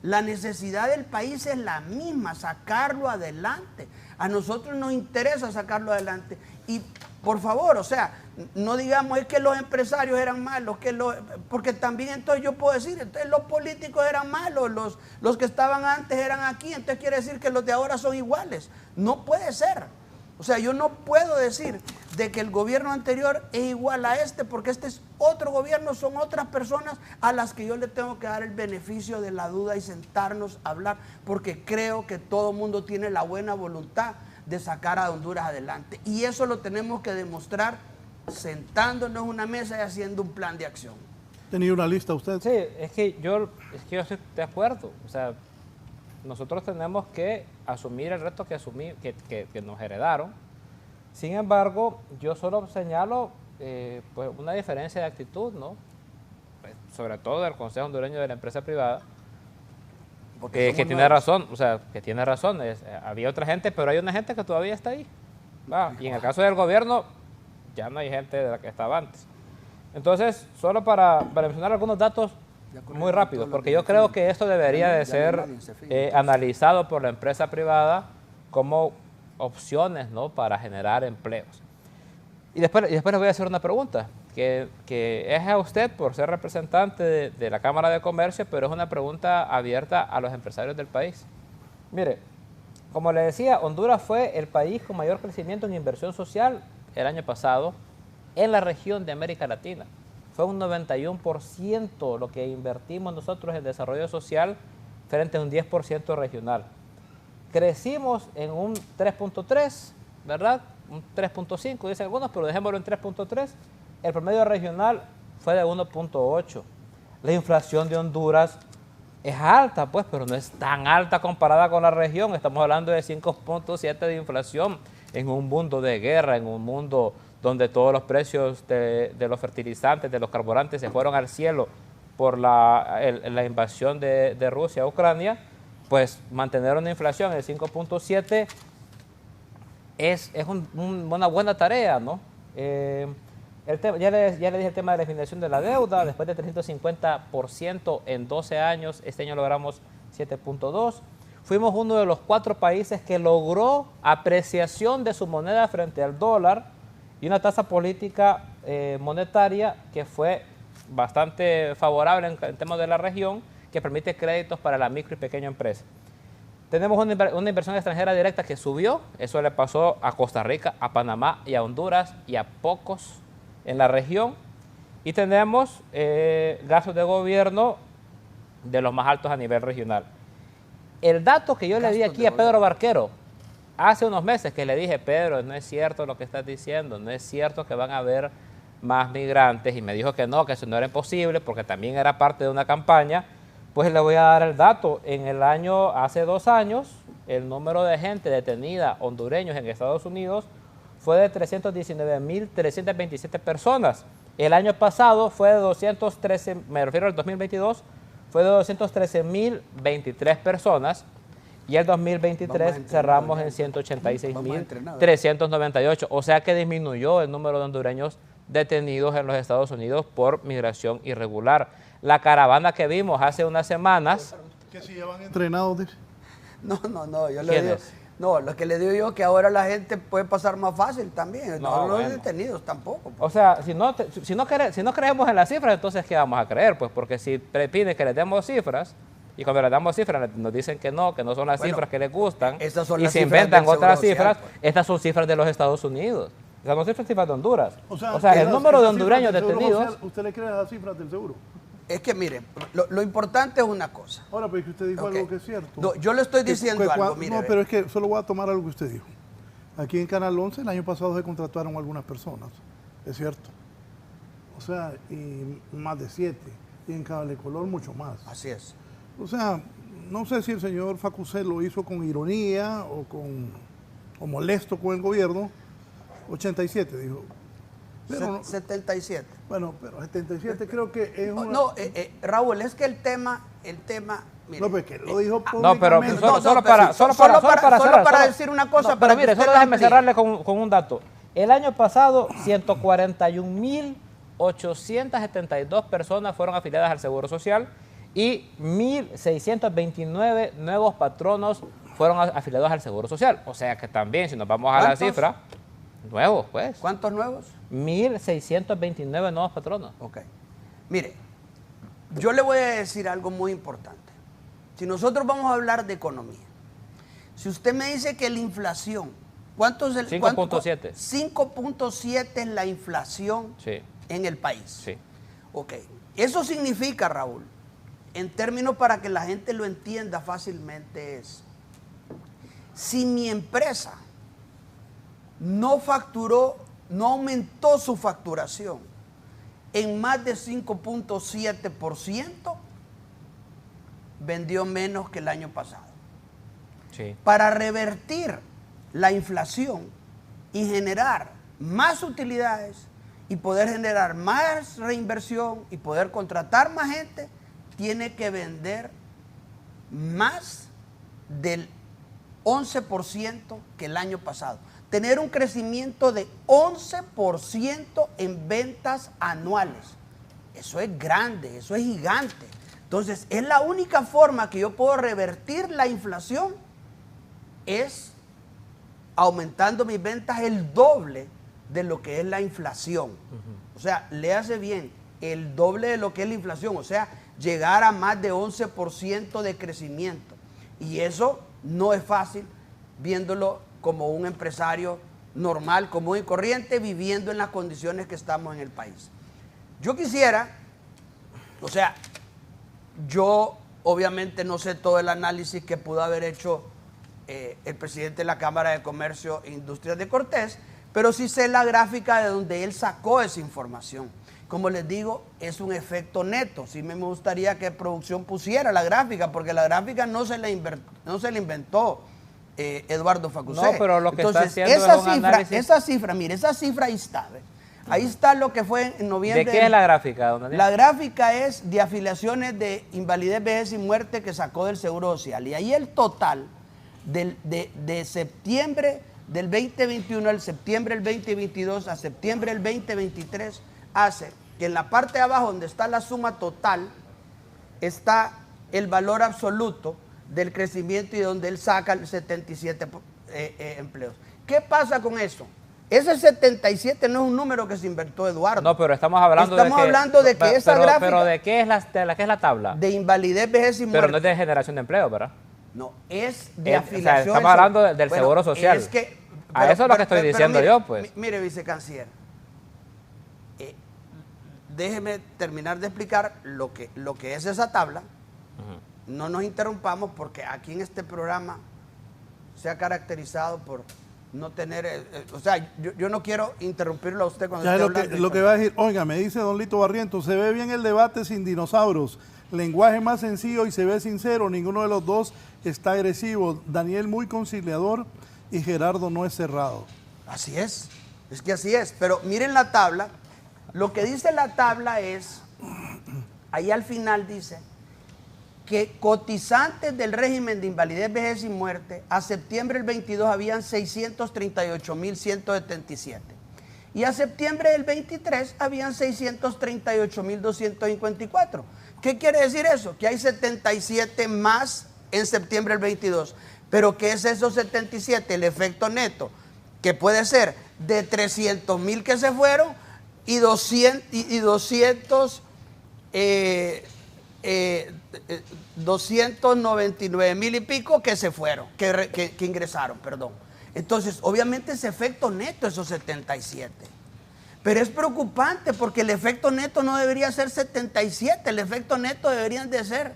la necesidad del país es la misma, sacarlo adelante. A nosotros nos interesa sacarlo adelante. Y por favor, o sea, no digamos es que los empresarios eran malos, porque también entonces yo puedo decir, entonces los políticos eran malos, los que estaban antes eran aquí, entonces quiere decir que los de ahora son iguales. No puede ser. O sea, yo no puedo decir de que el gobierno anterior es igual a este, porque este es otro gobierno, son otras personas a las que yo le tengo que dar el beneficio de la duda y sentarnos a hablar, porque creo que todo el mundo tiene la buena voluntad de sacar a Honduras adelante. Y eso lo tenemos que demostrar sentándonos en una mesa y haciendo un plan de acción. ¿Tenía una lista usted? Sí, es que yo estoy de acuerdo. O sea, nosotros tenemos que asumir el reto que nos heredaron. Sin embargo, yo solo señalo pues una diferencia de actitud, ¿no? Pues, sobre todo del Consejo Hondureño de la Empresa Privada, que tiene razón, o sea, que tiene razón. Había otra gente, pero hay una gente que todavía está ahí. Y en el caso del gobierno, ya no hay gente de la que estaba antes. Entonces, solo para mencionar algunos datos muy rápidos, porque yo creo que esto debería de ser analizado por la empresa privada como opciones, ¿no?, para generar empleos. Y después les voy a hacer una pregunta, que es a usted por ser representante de la Cámara de Comercio, pero es una pregunta abierta a los empresarios del país. Mire, como le decía, Honduras fue el país con mayor crecimiento en inversión social el año pasado en la región de América Latina. Fue un 91% lo que invertimos nosotros en desarrollo social frente a un 10% regional. Crecimos en un 3.3, ¿verdad? Un 3.5, dicen algunos, pero dejémoslo en 3.3. El promedio regional fue de 1.8. La inflación de Honduras es alta, pues, pero no es tan alta comparada con la región. Estamos hablando de 5.7 de inflación en un mundo de guerra, en un mundo donde todos los precios de los fertilizantes, de los carburantes se fueron al cielo por la invasión de Rusia a Ucrania. Pues mantener una inflación de 5.7 es una buena tarea, ¿no? Ya le dije el tema de la definición de la deuda. Después de 350% en 12 años, este año logramos 7.2. Fuimos uno de los 4 países que logró apreciación de su moneda frente al dólar y una tasa política monetaria que fue bastante favorable en temas de la región, que permite créditos para la micro y pequeña empresa. Tenemos una inversión extranjera directa que subió. Eso le pasó a Costa Rica, a Panamá y a Honduras y a pocos en la región. Y tenemos gastos de gobierno de los más altos a nivel regional. El dato que yo le di aquí a Pedro Barquero hace unos meses, que le dije, Pedro, no es cierto lo que estás diciendo, no es cierto que van a haber más migrantes, y me dijo que no, que eso no era imposible porque también era parte de una campaña. Pues le voy a dar el dato. Hace 2 años, el número de gente detenida, hondureños en Estados Unidos, fue de 319.327 personas. El año pasado fue de 213, me refiero al 2022, fue de 213.023 personas. Y el 2023 cerramos en 186.398. O sea que disminuyó el número de hondureños detenidos en los Estados Unidos por migración irregular. La caravana que vimos hace unas semanas... ¿Que si llevan entrenados? No, yo le digo... No, lo que le digo yo es que ahora la gente puede pasar más fácil también. No, bueno. los detenidos tampoco. O sea, si no creemos en las cifras, entonces ¿qué vamos a creer? Pues porque si piden que les demos cifras, y cuando les damos cifras nos dicen que no son las cifras que les gustan, estas son y las se cifras inventan del otras Seguro cifras, Social, pues. estas son cifras de los Estados Unidos. O sea, no son cifras de Honduras. O sea, el número de esas hondureños cifras del Seguro detenidos... Social, ¿usted le cree a las cifras del seguro? Es que mire, lo importante es una cosa. Ahora, pero es que usted dijo Ok. algo que es cierto. No, yo le estoy diciendo algo, mire. No, pero es que solo voy a tomar algo que usted dijo. Aquí en Canal 11 el año pasado se contrataron algunas personas, es cierto. O sea, y más de 7. Y en Cable Color mucho más. Así es. O sea, no sé si el señor Facusé lo hizo con ironía o molesto con el gobierno. 87, dijo. Pero, 77. bueno, pero 77 creo que es una... No, Raúl, es que el tema, mire, no, pues que lo dijo No, pero públicamente. solo para decir una cosa. No, para pero que mire, usted solo lo déjeme amplíe. cerrarle con un dato. El año pasado, 141.872 personas fueron afiliadas al Seguro Social y 1.629 nuevos patronos fueron afiliados al Seguro Social. O sea que también, si nos vamos a la ¿Cuántos? cifra, nuevos, pues. ¿Cuántos nuevos? 1.629 nuevos patronos. Ok. Mire, yo le voy a decir algo muy importante. Si nosotros vamos a hablar de economía, si usted me dice que la inflación, ¿cuánto es el 5.7. 5.7 es la inflación Sí, en el país. sí. Ok. Eso significa, Raúl, en términos para que la gente lo entienda fácilmente es, si mi empresa no facturó, no aumentó su facturación en más de 5.7%, vendió menos que el año pasado. Sí. Para revertir la inflación y generar más utilidades y poder generar más reinversión y poder contratar más gente, tiene que vender más del 11% que el año pasado. Tener un crecimiento de 11% en ventas anuales. Eso es grande, eso es gigante. Entonces, es la única forma que yo puedo revertir la inflación, es aumentando mis ventas el doble de lo que es la inflación. O sea, léase bien, el doble de lo que es la inflación. O sea, llegar a más de 11% de crecimiento. Y eso no es fácil viéndolo como un empresario normal, común y corriente, viviendo en las condiciones que estamos en el país. Yo quisiera, o sea, yo obviamente no sé todo el análisis que pudo haber hecho el presidente de la Cámara de Comercio e Industrias de Cortés, pero sí sé la gráfica de donde él sacó esa información. Como les digo, es un efecto neto. Sí me gustaría que producción pusiera la gráfica, porque la gráfica no se la inventó Eduardo Facusé. No, pero lo que entonces, está haciendo es un análisis. esa cifra, mire, esa cifra ahí está. ¿Ve? Ahí está lo que fue en noviembre. ¿De qué es la gráfica, don Daniel? La gráfica es de afiliaciones de invalidez, vejez y muerte que sacó del Seguro Social. Y ahí el total de septiembre del 2021 al septiembre del 2022 a septiembre del 2023 hace que en la parte de abajo, donde está la suma total, está el valor absoluto del crecimiento y donde él saca el 77 empleos. ¿Qué pasa con eso? Ese 77 no es un número que se inventó Eduardo. No, pero estamos hablando de que esa gráfica... Pero ¿de qué es la tabla? De invalidez, vejez y muerte. Pero no es de generación de empleo, ¿verdad? No, es de afiliación. O sea, estamos hablando del Seguro Social. Es que, eso es lo que estoy diciendo mire, yo, pues. Mire, vicecanciller, déjeme terminar de explicar lo que es esa tabla. No nos interrumpamos porque aquí en este programa se ha caracterizado por no tener... o sea, yo no quiero interrumpirlo a usted cuando Ya esté es hablando. lo que va a decir, oiga, me dice don Lito Barrientos, se ve bien el debate sin dinosaurios, lenguaje más sencillo y se ve sincero, ninguno de los dos está agresivo, Daniel muy conciliador y Gerardo no es cerrado. Así es que así es, pero miren la tabla, lo que dice la tabla es, ahí al final dice, que cotizantes del régimen de invalidez, vejez y muerte, a septiembre del 22 habían 638.177. Y a septiembre del 23 habían 638.254. ¿Qué quiere decir eso? Que hay 77 más en septiembre del 22. Pero ¿qué es esos 77? El efecto neto, que puede ser de 300,000 que se fueron y 299,000 y pico que se fueron, que ingresaron, perdón. Entonces, obviamente ese efecto neto, esos 77. Pero es preocupante porque el efecto neto no debería ser 77, el efecto neto deberían de ser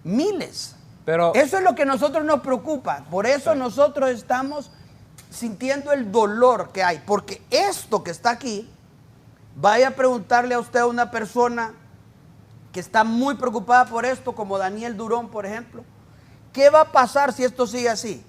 miles. Pero eso es lo que a nosotros nos preocupa. Por eso nosotros estamos sintiendo el dolor que hay. Porque esto que está aquí, vaya a preguntarle a usted a una persona que está muy preocupada por esto, como Daniel Durón, por ejemplo. ¿Qué va a pasar si esto sigue así?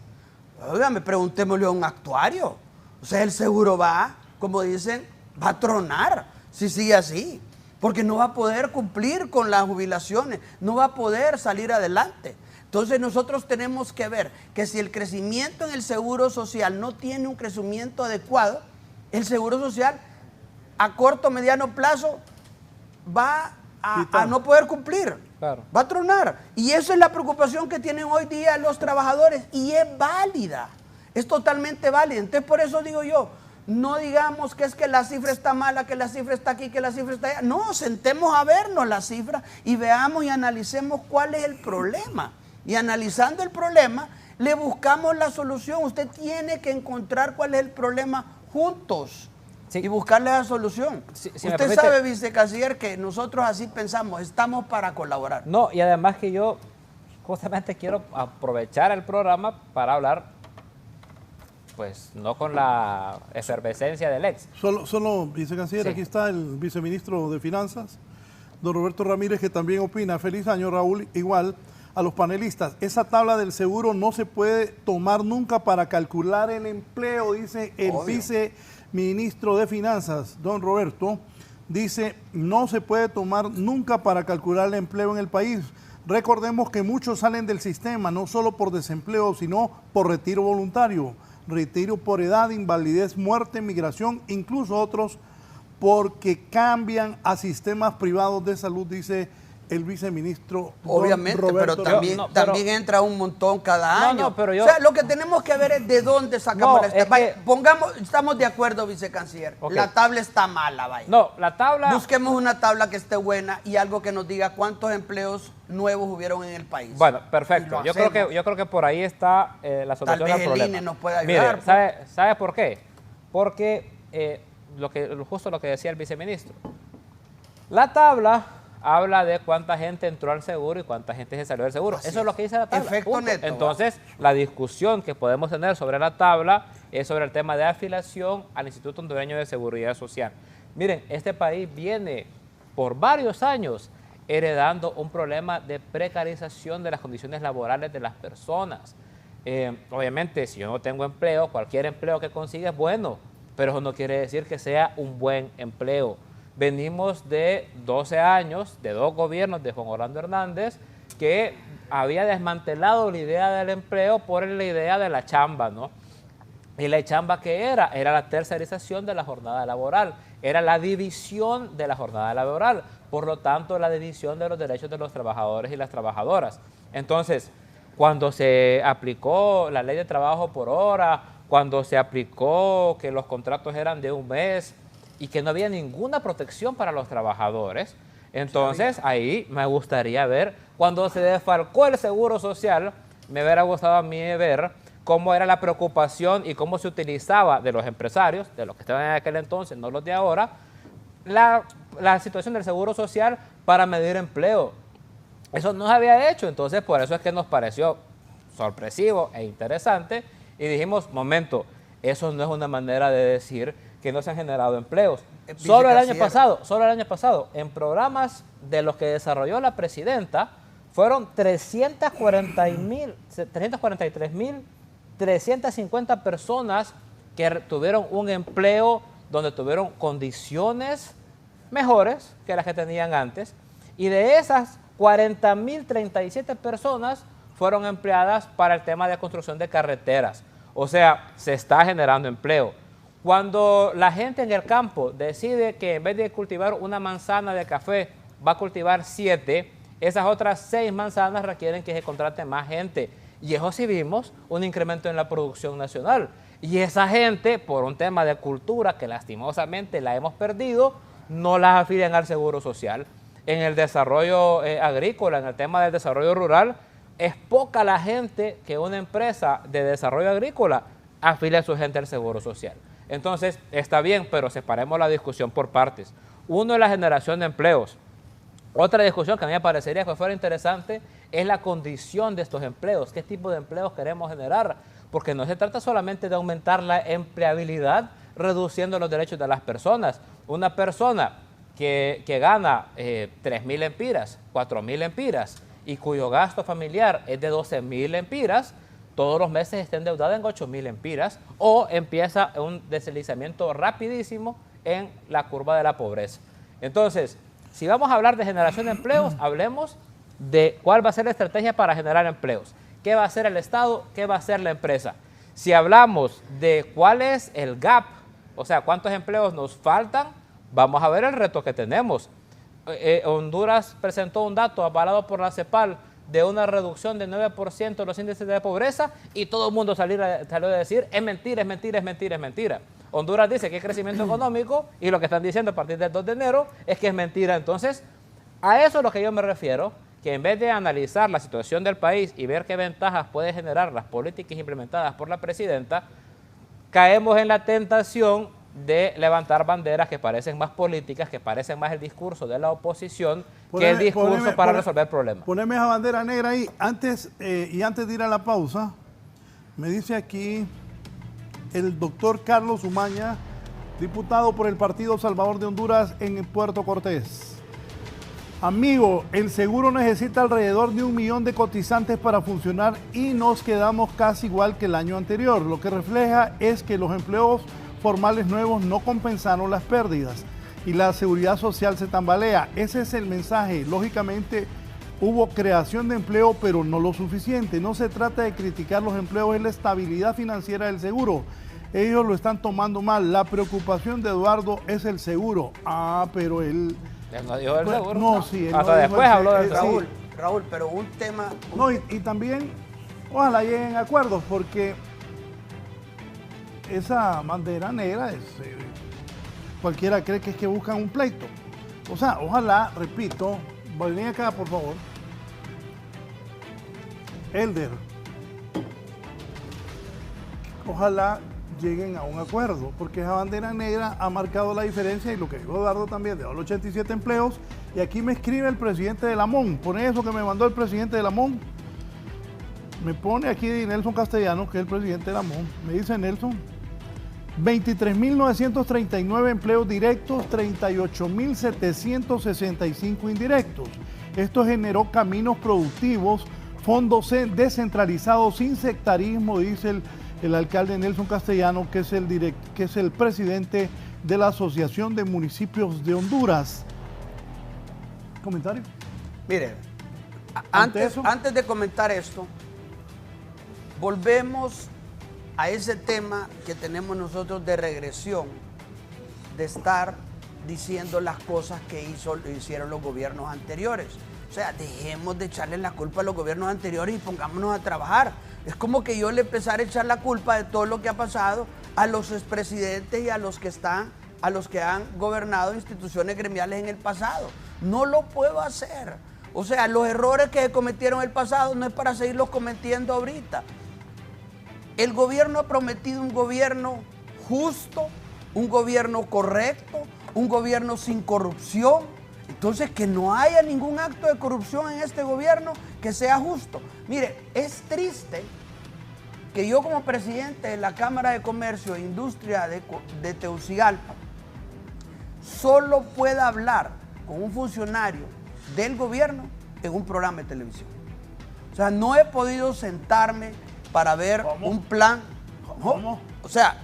Óigame, preguntémosle a un actuario. O sea, el seguro va, como dicen, va a tronar si sigue así. Porque no va a poder cumplir con las jubilaciones, no va a poder salir adelante. Entonces nosotros tenemos que ver que si el crecimiento en el seguro social no tiene un crecimiento adecuado, el seguro social a corto o mediano plazo va a no poder cumplir, claro, va a tronar. Y esa es la preocupación que tienen hoy día los trabajadores y es válida, es totalmente válida. Entonces por eso digo yo, no digamos que es que la cifra está mala, que la cifra está aquí, que la cifra está allá. No, sentemos a vernos la cifra y veamos y analicemos cuál es el problema. Y analizando el problema, le buscamos la solución. Usted tiene que encontrar cuál es el problema juntos, sí, y buscarle la solución. Si usted sabe, vicecanciller, que nosotros así pensamos, estamos para colaborar. No, y además que yo justamente quiero aprovechar el programa para hablar, pues no con la efervescencia del ex. Solo vicecanciller, sí. Aquí está el viceministro de Finanzas, don Roberto Ramírez, que también opina. Feliz año, Raúl. Igual a los panelistas, esa tabla del seguro no se puede tomar nunca para calcular el empleo, dice el viceministro de Finanzas, don Roberto. Dice, no se puede tomar nunca para calcular el empleo en el país. Recordemos que muchos salen del sistema, no solo por desempleo, sino por retiro voluntario, retiro por edad, invalidez, muerte, migración, incluso otros porque cambian a sistemas privados de salud, dice el viceministro. Obviamente, pero también entra un montón cada año. O sea, lo que tenemos que ver es de dónde sacamos estamos de acuerdo, vicecanciller. Okay. La tabla está mala, vaya. No, la tabla. Busquemos una tabla que esté buena y algo que nos diga cuántos empleos nuevos hubieron en el país. Bueno, perfecto. Yo creo que por ahí está la solución al problema. Tal vez el INE nos pueda ayudar. Mire, ¿sabe por qué? Porque justo lo que decía el viceministro. La tabla habla de cuánta gente entró al seguro y cuánta gente se salió del seguro. Eso es lo que dice la tabla. Efecto neto. Entonces, la discusión que podemos tener sobre la tabla es sobre el tema de afiliación al Instituto Hondureño de Seguridad Social. Miren, este país viene por varios años heredando un problema de precarización de las condiciones laborales de las personas. Obviamente, si yo no tengo empleo, cualquier empleo que consiga es bueno, pero eso no quiere decir que sea un buen empleo. Venimos de 12 años, de 2 gobiernos de Juan Orlando Hernández, que había desmantelado la idea del empleo por la idea de la chamba, ¿no? ¿Y la chamba qué era? Era la tercerización de la jornada laboral, era la división de la jornada laboral, por lo tanto, la división de los derechos de los trabajadores y las trabajadoras. Entonces, cuando se aplicó la ley de trabajo por hora, cuando se aplicó que los contratos eran de un mes, y que no había ninguna protección para los trabajadores, entonces ahí me gustaría ver, cuando se desfalcó el seguro social, me hubiera gustado a mí ver cómo era la preocupación y cómo se utilizaba de los empresarios, de los que estaban en aquel entonces, no los de ahora, la situación del seguro social para medir empleo. Eso no se había hecho, entonces por eso es que nos pareció sorpresivo e interesante y dijimos, momento, eso no es una manera de decir que no se han generado empleos. Solo el año pasado, en programas de los que desarrolló la presidenta, fueron 343.350 personas que tuvieron un empleo donde tuvieron condiciones mejores que las que tenían antes, y de esas 40.037 personas fueron empleadas para el tema de construcción de carreteras. O sea, se está generando empleo. Cuando la gente en el campo decide que en vez de cultivar una manzana de café, va a cultivar 7, esas otras 6 manzanas requieren que se contrate más gente. Y eso sí vimos un incremento en la producción nacional. Y esa gente, por un tema de cultura que lastimosamente la hemos perdido, no las afilian al Seguro Social. En el desarrollo agrícola, en el tema del desarrollo rural, es poca la gente que una empresa de desarrollo agrícola afilia a su gente al Seguro Social. Entonces, está bien, pero separemos la discusión por partes. Uno es la generación de empleos. Otra discusión que a mí me parecería que fuera interesante es la condición de estos empleos. ¿Qué tipo de empleos queremos generar? Porque no se trata solamente de aumentar la empleabilidad reduciendo los derechos de las personas. Una persona que gana 3.000 empiras, 4.000 empiras y cuyo gasto familiar es de 12.000 empiras, todos los meses está endeudada en 8.000 empiras o empieza un deslizamiento rapidísimo en la curva de la pobreza. Entonces, si vamos a hablar de generación de empleos, hablemos de cuál va a ser la estrategia para generar empleos. ¿Qué va a hacer el Estado? ¿Qué va a hacer la empresa? Si hablamos de cuál es el gap, o sea, cuántos empleos nos faltan, vamos a ver el reto que tenemos. Honduras presentó un dato avalado por la CEPAL de una reducción de 9% de los índices de pobreza y todo el mundo salió a decir es mentira, es mentira, es mentira, es mentira. Honduras dice que hay crecimiento económico y lo que están diciendo a partir del 2 de enero es que es mentira. Entonces, a eso es lo que yo me refiero, que en vez de analizar la situación del país y ver qué ventajas puede generar las políticas implementadas por la presidenta, caemos en la tentación de levantar banderas que parecen más políticas, que parecen más el discurso de la oposición que el discurso para resolver problemas. Poneme esa bandera negra ahí. Antes de ir a la pausa, me dice aquí el doctor Carlos Umaña, diputado por el Partido Salvador de Honduras en Puerto Cortés. Amigo, el seguro necesita alrededor de 1 millón de cotizantes para funcionar y nos quedamos casi igual que el año anterior. Lo que refleja es que los empleos formales nuevos no compensaron las pérdidas y la seguridad social se tambalea. Ese es el mensaje. Lógicamente hubo creación de empleo, pero no lo suficiente. No se trata de criticar los empleos, es la estabilidad financiera del seguro. Ellos lo están tomando mal. La preocupación de Eduardo es el seguro. Ah, pero él... No dijo del seguro. No, sí. Hasta no después habló del seguro. Sí. Raúl, pero un tema... No, y también, ojalá lleguen a acuerdos, porque esa bandera negra es... cualquiera cree que es que buscan un pleito. O sea, ojalá, repito, ven acá, por favor. Elder. Ojalá lleguen a un acuerdo, porque esa bandera negra ha marcado la diferencia y lo que dijo Eduardo también, de los 87 empleos. Y aquí me escribe el presidente de la MON, pone eso que me mandó el presidente de la MON. Me pone aquí Nelson Castellanos, que es el presidente de la MON. Me dice Nelson, 23.939 empleos directos, 38.765 indirectos. Esto generó caminos productivos, fondos descentralizados, sin sectarismo, dice el alcalde Nelson Castellano, que es el presidente de la Asociación de Municipios de Honduras. ¿Comentario? Mire, antes de comentar esto, volvemos a ese tema que tenemos nosotros de regresión, de estar diciendo las cosas que hicieron los gobiernos anteriores. O sea, dejemos de echarle la culpa a los gobiernos anteriores y pongámonos a trabajar. Es como que yo le empezara a echar la culpa de todo lo que ha pasado a los expresidentes y a los que han gobernado instituciones gremiales en el pasado. No lo puedo hacer. O sea, los errores que se cometieron en el pasado no es para seguirlos cometiendo ahorita. El gobierno ha prometido un gobierno justo, un gobierno correcto, un gobierno sin corrupción. Entonces, que no haya ningún acto de corrupción en este gobierno que sea justo. Mire, es triste que yo como presidente de la Cámara de Comercio e Industria de Tegucigalpa solo pueda hablar con un funcionario del gobierno en un programa de televisión. O sea, no he podido sentarme para ver un plan. ¿Cómo? O sea,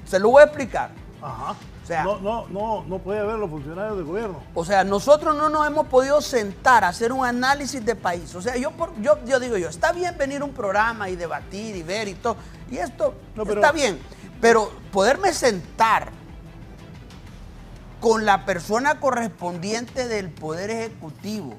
se lo voy a explicar. Ajá. O sea, no puede haber los funcionarios del gobierno. O sea, nosotros no nos hemos podido sentar a hacer un análisis de país. O sea, yo digo, está bien venir a un programa y debatir y ver y todo. Y esto está bien. Pero poderme sentar con la persona correspondiente del Poder Ejecutivo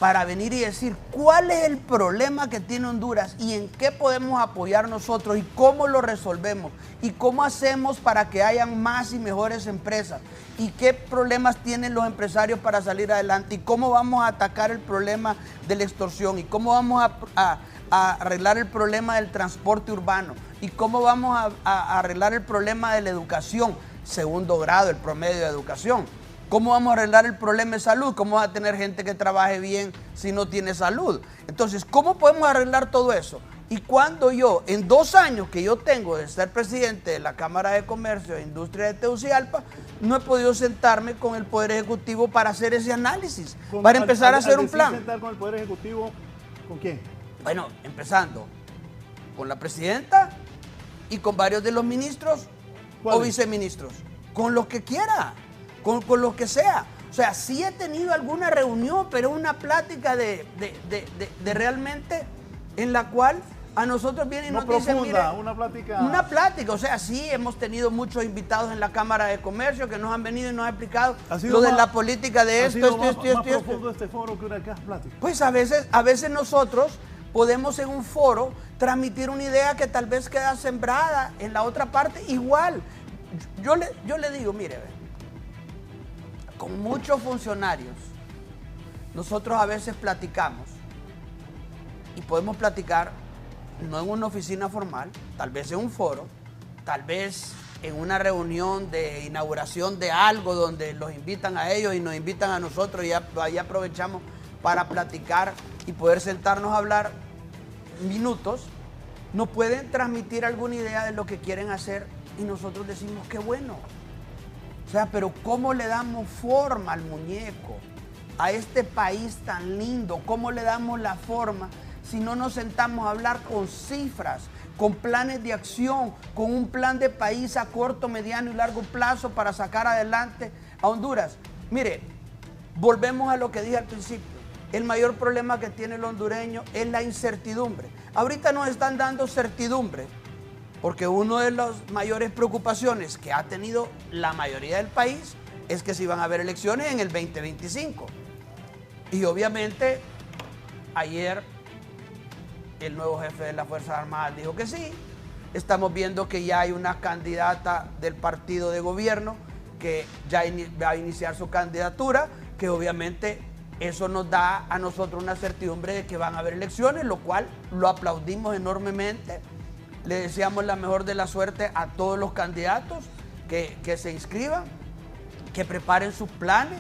para venir y decir cuál es el problema que tiene Honduras y en qué podemos apoyar nosotros y cómo lo resolvemos y cómo hacemos para que hayan más y mejores empresas y qué problemas tienen los empresarios para salir adelante y cómo vamos a atacar el problema de la extorsión y cómo vamos a arreglar el problema del transporte urbano y cómo vamos a arreglar el problema de la educación, segundo grado, el promedio de educación. ¿Cómo vamos a arreglar el problema de salud? ¿Cómo va a tener gente que trabaje bien si no tiene salud? Entonces, ¿cómo podemos arreglar todo eso? Y cuando yo, en 2 años que yo tengo de ser presidente de la Cámara de Comercio e Industria de Tegucigalpa, no he podido sentarme con el Poder Ejecutivo para hacer ese análisis, para empezar a hacer un plan. ¿Sentar con el Poder Ejecutivo con quién? Bueno, empezando con la presidenta y con varios de los ministros o viceministros, con los que quiera. Con lo que sea. O sea, sí he tenido alguna reunión, pero una plática de realmente en la cual a nosotros vienen y nos dicen, mire, una plática. Una plática, o sea, sí hemos tenido muchos invitados en la Cámara de Comercio que nos han venido y nos han explicado lo de la política de esto, más profundo este foro que una plática. Pues a veces nosotros podemos en un foro transmitir una idea que tal vez queda sembrada en la otra parte igual. Yo le digo, mire, con muchos funcionarios, nosotros a veces platicamos y podemos platicar no en una oficina formal, tal vez en un foro, tal vez en una reunión de inauguración de algo donde los invitan a ellos y nos invitan a nosotros y ahí aprovechamos para platicar y poder sentarnos a hablar minutos. Nos pueden transmitir alguna idea de lo que quieren hacer y nosotros decimos qué bueno. O sea, pero ¿cómo le damos forma al muñeco, a este país tan lindo? ¿Cómo le damos la forma si no nos sentamos a hablar con cifras, con planes de acción, con un plan de país a corto, mediano y largo plazo para sacar adelante a Honduras? Mire, volvemos a lo que dije al principio. El mayor problema que tiene el hondureño es la incertidumbre. Ahorita nos están dando certidumbre, porque una de las mayores preocupaciones que ha tenido la mayoría del país es que si van a haber elecciones en el 2025. Y obviamente ayer el nuevo jefe de las Fuerzas Armadas dijo que sí. Estamos viendo que ya hay una candidata del partido de gobierno que ya va a iniciar su candidatura, que obviamente eso nos da a nosotros una certidumbre de que van a haber elecciones, lo cual lo aplaudimos enormemente. Le deseamos la mejor de la suerte a todos los candidatos que se inscriban, que preparen sus planes.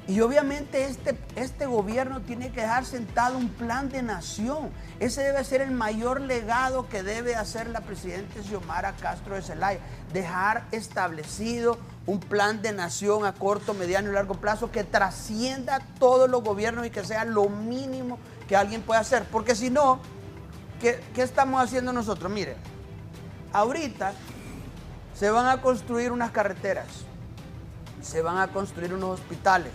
Y obviamente este gobierno tiene que dejar sentado un plan de nación. Ese debe ser el mayor legado que debe hacer la presidenta Xiomara Castro de Zelaya. Dejar establecido un plan de nación a corto, mediano y largo plazo que trascienda todos los gobiernos y que sea lo mínimo que alguien pueda hacer. Porque si no, ¿qué estamos haciendo nosotros? Mire, ahorita se van a construir unas carreteras, se van a construir unos hospitales,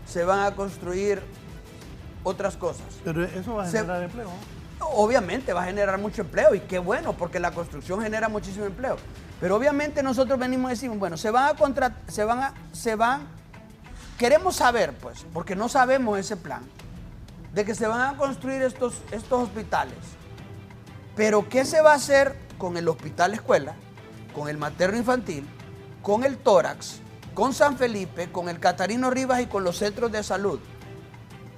se van a construir otras cosas. Pero eso va a generar empleo, ¿no? Obviamente va a generar mucho empleo y qué bueno, porque la construcción genera muchísimo empleo. Pero obviamente nosotros venimos y decimos, bueno, queremos saber, pues, porque no sabemos ese plan, de que se van a construir estos hospitales. Pero ¿qué se va a hacer con el hospital escuela, con el materno infantil, con el tórax, con San Felipe, con el Catarino Rivas y con los centros de salud,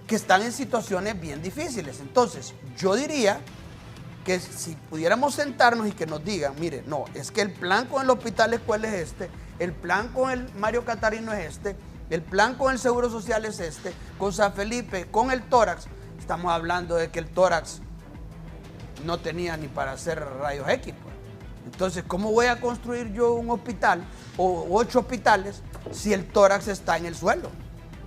que están en situaciones bien difíciles? Entonces, yo diría que si pudiéramos sentarnos y que nos digan, mire, no, es que el plan con el hospital escuela es este, el plan con el Mario Catarino es este, el plan con el Seguro Social es este, con San Felipe, con el tórax, estamos hablando de que el tórax no tenía ni para hacer rayos X, pues. Entonces, ¿cómo voy a construir yo un hospital o 8 hospitales si el tórax está en el suelo?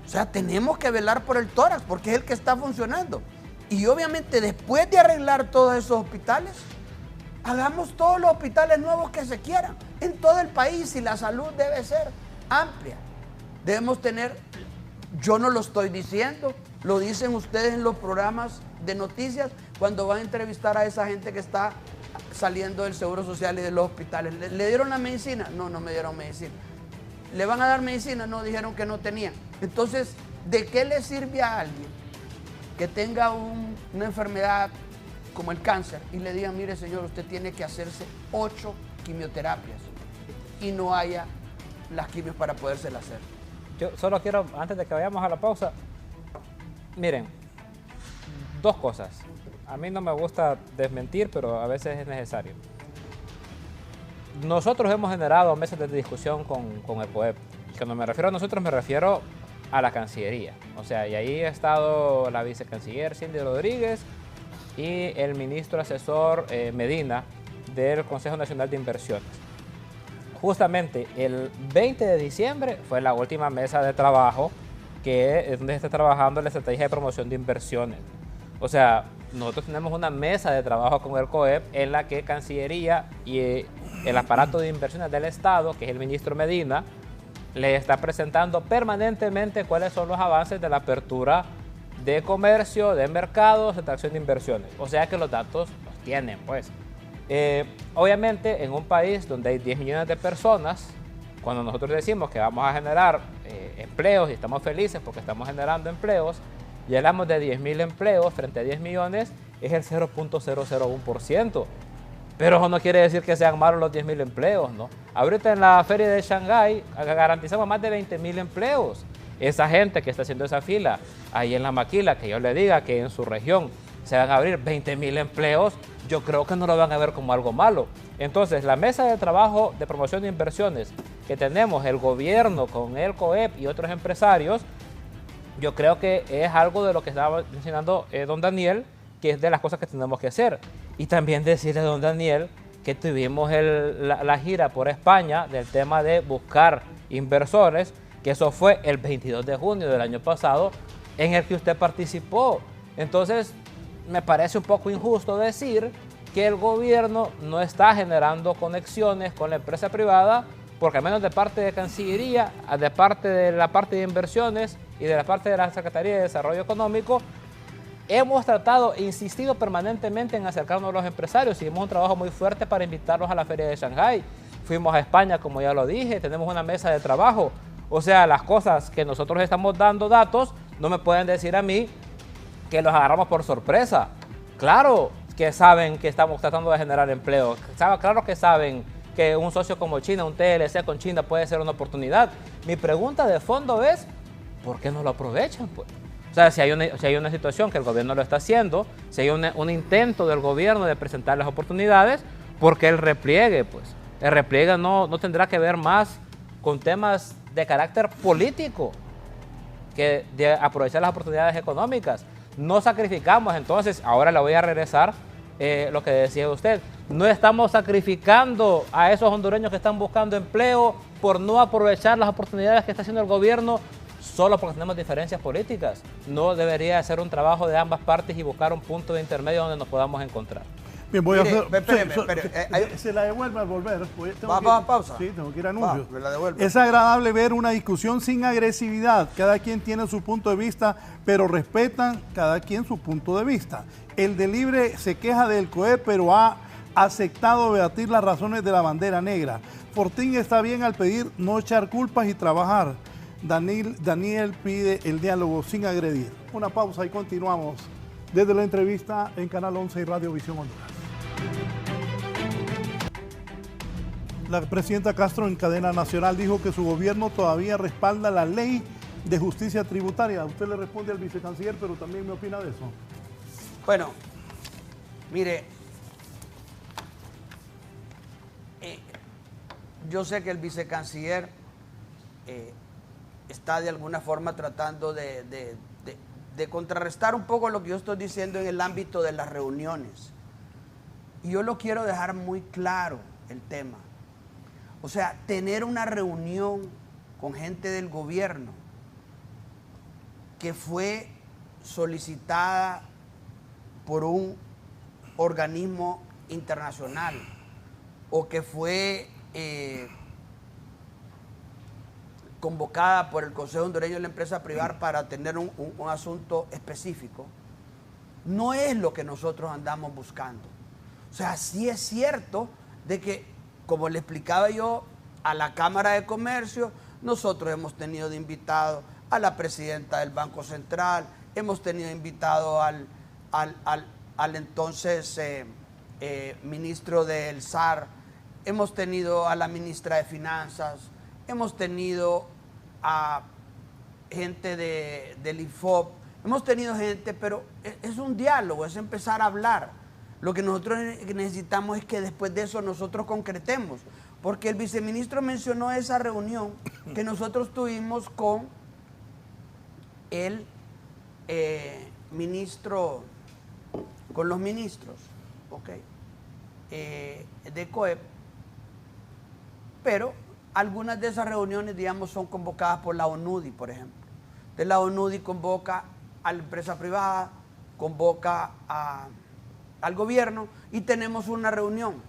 O sea, tenemos que velar por el tórax porque es el que está funcionando. Y obviamente después de arreglar todos esos hospitales, hagamos todos los hospitales nuevos que se quieran en todo el país y la salud debe ser amplia. Debemos tener, yo no lo estoy diciendo, lo dicen ustedes en los programas de noticias cuando van a entrevistar a esa gente que está saliendo del Seguro Social y de los hospitales. ¿Le dieron la medicina? No, no me dieron medicina. ¿Le van a dar medicina? No, dijeron que no tenían. Entonces, ¿de qué le sirve a alguien que tenga una enfermedad como el cáncer y le digan, mire señor, usted tiene que hacerse 8 quimioterapias y no haya las quimios para podérselas hacer. Yo solo quiero, antes de que vayamos a la pausa, miren, dos cosas. A mí no me gusta desmentir, pero a veces es necesario. Nosotros hemos generado meses de discusión con el COEP. Cuando me refiero a nosotros, me refiero a la Cancillería. O sea, y ahí ha estado la vicecanciller Cindy Rodríguez y el ministro asesor Medina del Consejo Nacional de Inversiones. Justamente el 20 de diciembre fue la última mesa de trabajo que es donde se está trabajando la estrategia de promoción de inversiones. O sea, nosotros tenemos una mesa de trabajo con el COEP en la que Cancillería y el aparato de inversiones del Estado, que es el ministro Medina, le está presentando permanentemente cuáles son los avances de la apertura de comercio, de mercados, de atracción de inversiones. O sea que los datos los tienen, pues. Obviamente, en un país donde hay 10 millones de personas, cuando nosotros decimos que vamos a generar empleos y estamos felices porque estamos generando empleos, y hablamos de 10.000 empleos frente a 10 millones, es el 0.001%. Pero eso no quiere decir que sean malos los 10.000 empleos, ¿no? Ahorita en la feria de Shanghái garantizamos más de 20.000 empleos. Esa gente que está haciendo esa fila ahí en la maquila, que yo le diga que en su región se van a abrir 20.000 empleos, yo creo que no lo van a ver como algo malo. Entonces, la mesa de trabajo de promoción de inversiones que tenemos el gobierno con el COEP y otros empresarios, yo creo que es algo de lo que estaba mencionando don Daniel, que es de las cosas que tenemos que hacer. Y también decirle a don Daniel que tuvimos la gira por España del tema de buscar inversores, que eso fue el 22 de junio del año pasado, en el que usted participó. Entonces, me parece un poco injusto decir que el gobierno no está generando conexiones con la empresa privada, porque al menos de parte de Cancillería, de parte de la parte de inversiones y de la parte de la Secretaría de Desarrollo Económico, hemos tratado e insistido permanentemente en acercarnos a los empresarios. Hicimos un trabajo muy fuerte para invitarlos a la Feria de Shanghái. Fuimos a España, como ya lo dije, tenemos una mesa de trabajo. O sea, las cosas que nosotros estamos dando datos, no me pueden decir a mí que los agarramos por sorpresa. Claro que saben que estamos tratando de generar empleo. Claro que saben que un socio como China, un TLC con China puede ser una oportunidad. Mi pregunta de fondo es, ¿por qué no lo aprovechan, pues? O sea, si hay una situación que el gobierno lo está haciendo, si hay un intento del gobierno de presentar las oportunidades, ¿por qué el repliegue? Pues el repliegue no tendrá que ver más con temas de carácter político que de aprovechar las oportunidades económicas. No sacrificamos, entonces, ahora le voy a regresar lo que decía usted, no estamos sacrificando a esos hondureños que están buscando empleo por no aprovechar las oportunidades que está haciendo el gobierno solo porque tenemos diferencias políticas. No debería ser un trabajo de ambas partes y buscar un punto de intermedio donde nos podamos encontrar. Bien, voy a hacer... Espere. Se la devuelve al volver. Vamos a pausa. Sí, tengo que ir a anuncios. Me la devuelve. Es agradable ver una discusión sin agresividad. Cada quien tiene su punto de vista, pero respetan cada quien su punto de vista. El de Libre se queja del COEP, pero ha aceptado debatir las razones de la bandera negra. Fortín está bien al pedir no echar culpas y trabajar. Daniel pide el diálogo sin agredir. Una pausa y continuamos desde la entrevista en Canal 11 y Radio Visión Honduras. La presidenta Castro en cadena nacional dijo que su gobierno todavía respalda la ley de justicia tributaria. Usted le responde al vicecanciller, pero también me opina de eso. Bueno, mire, yo sé que el vicecanciller está de alguna forma tratando de contrarrestar un poco lo que yo estoy diciendo en el ámbito de las reuniones. Y yo lo quiero dejar muy claro el tema. O sea, tener una reunión con gente del gobierno que fue solicitada por un organismo internacional o que fue convocada por el Consejo Hondureño de la Empresa Privada para tener un asunto específico, no es lo que nosotros andamos buscando. O sea, sí es cierto de que, como le explicaba yo, a la Cámara de Comercio, nosotros hemos tenido de invitados a la presidenta del Banco Central, hemos tenido invitado al entonces ministro del SAR, hemos tenido a la ministra de Finanzas, hemos tenido a gente del IFOP, hemos tenido gente, pero es un diálogo, es empezar a hablar. Lo que nosotros necesitamos es que después de eso nosotros concretemos, porque el viceministro mencionó esa reunión que nosotros tuvimos con el ministro, con los ministros, ¿ok? De COEP, pero algunas de esas reuniones, digamos, son convocadas por la ONUDI, por ejemplo. De la ONUDI convoca a la empresa privada, convoca al gobierno y tenemos una reunión,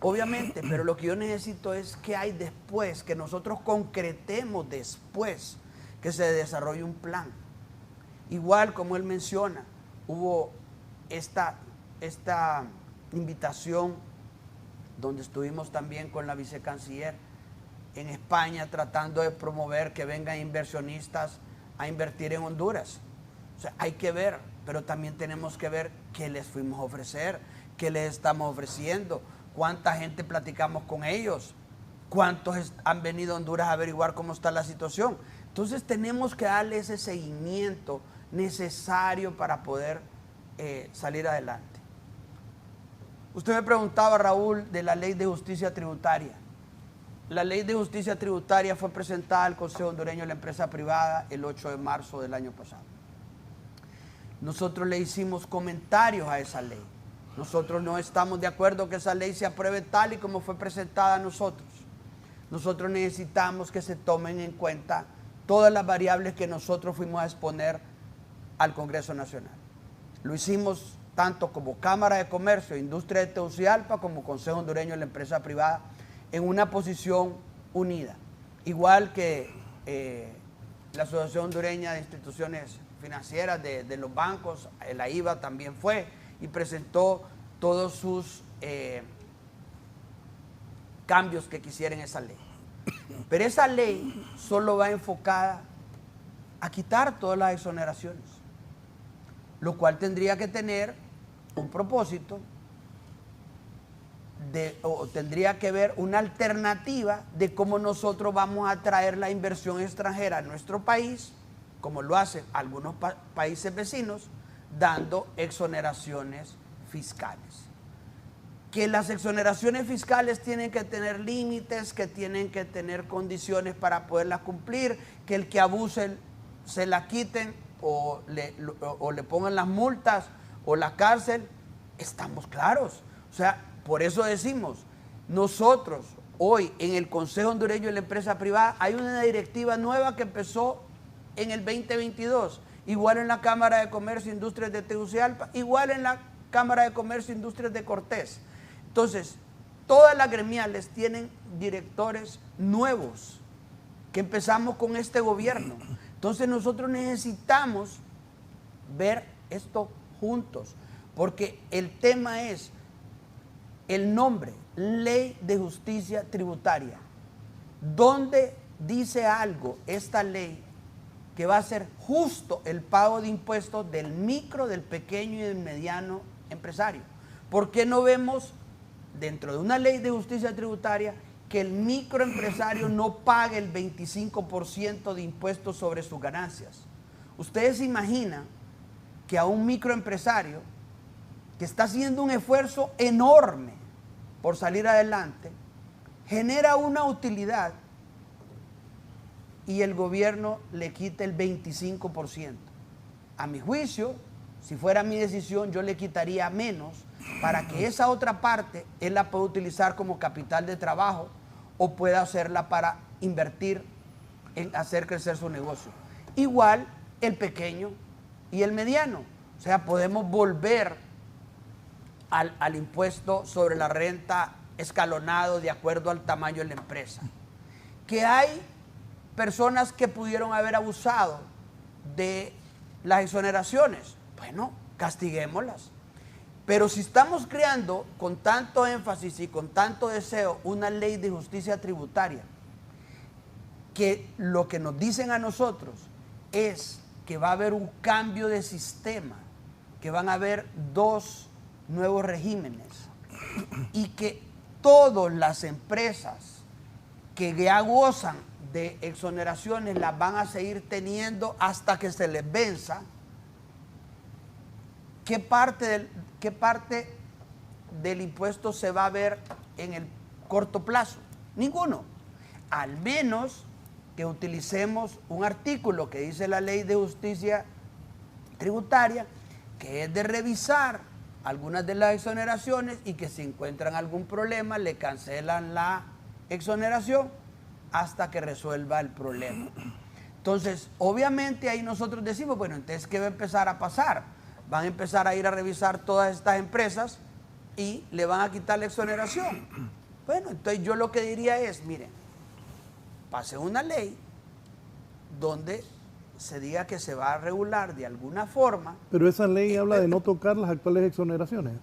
obviamente, pero lo que yo necesito es que hay después, que nosotros concretemos después, que se desarrolle un plan. Igual como él menciona, hubo esta invitación donde estuvimos también con la vicecanciller en España tratando de promover que vengan inversionistas a invertir en Honduras. O sea, hay que ver, pero también tenemos que ver qué les fuimos a ofrecer, qué les estamos ofreciendo, cuánta gente platicamos con ellos, cuántos han venido a Honduras a averiguar cómo está la situación. Entonces tenemos que darle ese seguimiento necesario para poder salir adelante. Usted me preguntaba, Raúl, de la Ley de Justicia Tributaria. La Ley de Justicia Tributaria fue presentada al Consejo Hondureño de la Empresa Privada el 8 de marzo del año pasado. Nosotros le hicimos comentarios a esa ley. Nosotros no estamos de acuerdo que esa ley se apruebe tal y como fue presentada a nosotros. Nosotros necesitamos que se tomen en cuenta todas las variables que nosotros fuimos a exponer al Congreso Nacional. Lo hicimos tanto como Cámara de Comercio e Industria de Tegucigalpa como Consejo Hondureño de la Empresa Privada en una posición unida. Igual que la Asociación Hondureña de Instituciones Financieras de los bancos, la IVA también fue y presentó todos sus cambios que quisiera en esa ley. Pero esa ley solo va enfocada a quitar todas las exoneraciones, lo cual tendría que tener un propósito o tendría que ver una alternativa de cómo nosotros vamos a atraer la inversión extranjera a nuestro país, como lo hacen algunos países vecinos, dando exoneraciones fiscales. Que las exoneraciones fiscales tienen que tener límites, que tienen que tener condiciones para poderlas cumplir, que el que abuse se la quiten o le pongan las multas o la cárcel, estamos claros. O sea, por eso decimos, nosotros hoy en el Consejo Hondureño de la Empresa Privada hay una directiva nueva que empezó en el 2022, igual en la Cámara de Comercio e Industrias de Tegucigalpa, igual en la Cámara de Comercio e Industrias de Cortés. Entonces, todas las gremiales tienen directores nuevos, que empezamos con este gobierno. Entonces nosotros necesitamos ver esto juntos, porque el tema es el nombre, Ley de Justicia Tributaria. ¿Dónde dice algo esta ley que va a ser justo el pago de impuestos del micro, del pequeño y del mediano empresario? ¿Por qué no vemos dentro de una ley de justicia tributaria que el microempresario no pague el 25% de impuestos sobre sus ganancias? Ustedes se imaginan que a un microempresario que está haciendo un esfuerzo enorme por salir adelante, genera una utilidad y el gobierno le quita el 25%. A mi juicio, si fuera mi decisión, yo le quitaría menos para que esa otra parte él la pueda utilizar como capital de trabajo o pueda hacerla para invertir en hacer crecer su negocio. Igual el pequeño y el mediano. O sea, podemos volver al impuesto sobre la renta escalonado de acuerdo al tamaño de la empresa. Que hay personas que pudieron haber abusado de las exoneraciones. Bueno, castiguémoslas. Pero si estamos creando con tanto énfasis y con tanto deseo una ley de justicia tributaria, que lo que nos dicen a nosotros es que va a haber un cambio de sistema, que van a haber 2 nuevos regímenes y que todas las empresas que ya gozan de exoneraciones las van a seguir teniendo hasta que se les venza. ¿Qué parte del impuesto se va a ver en el corto plazo? Ninguno. Al menos que utilicemos un artículo que dice la Ley de Justicia Tributaria, que es de revisar algunas de las exoneraciones y que si encuentran algún problema le cancelan la exoneración hasta que resuelva el problema. Entonces, obviamente ahí nosotros decimos, bueno, entonces, ¿qué va a empezar a pasar? Van a empezar a ir a revisar todas estas empresas y le van a quitar la exoneración. Bueno, entonces yo lo que diría es, miren, pase una ley donde se diga que se va a regular de alguna forma. Pero esa ley habla de no tocar las actuales exoneraciones.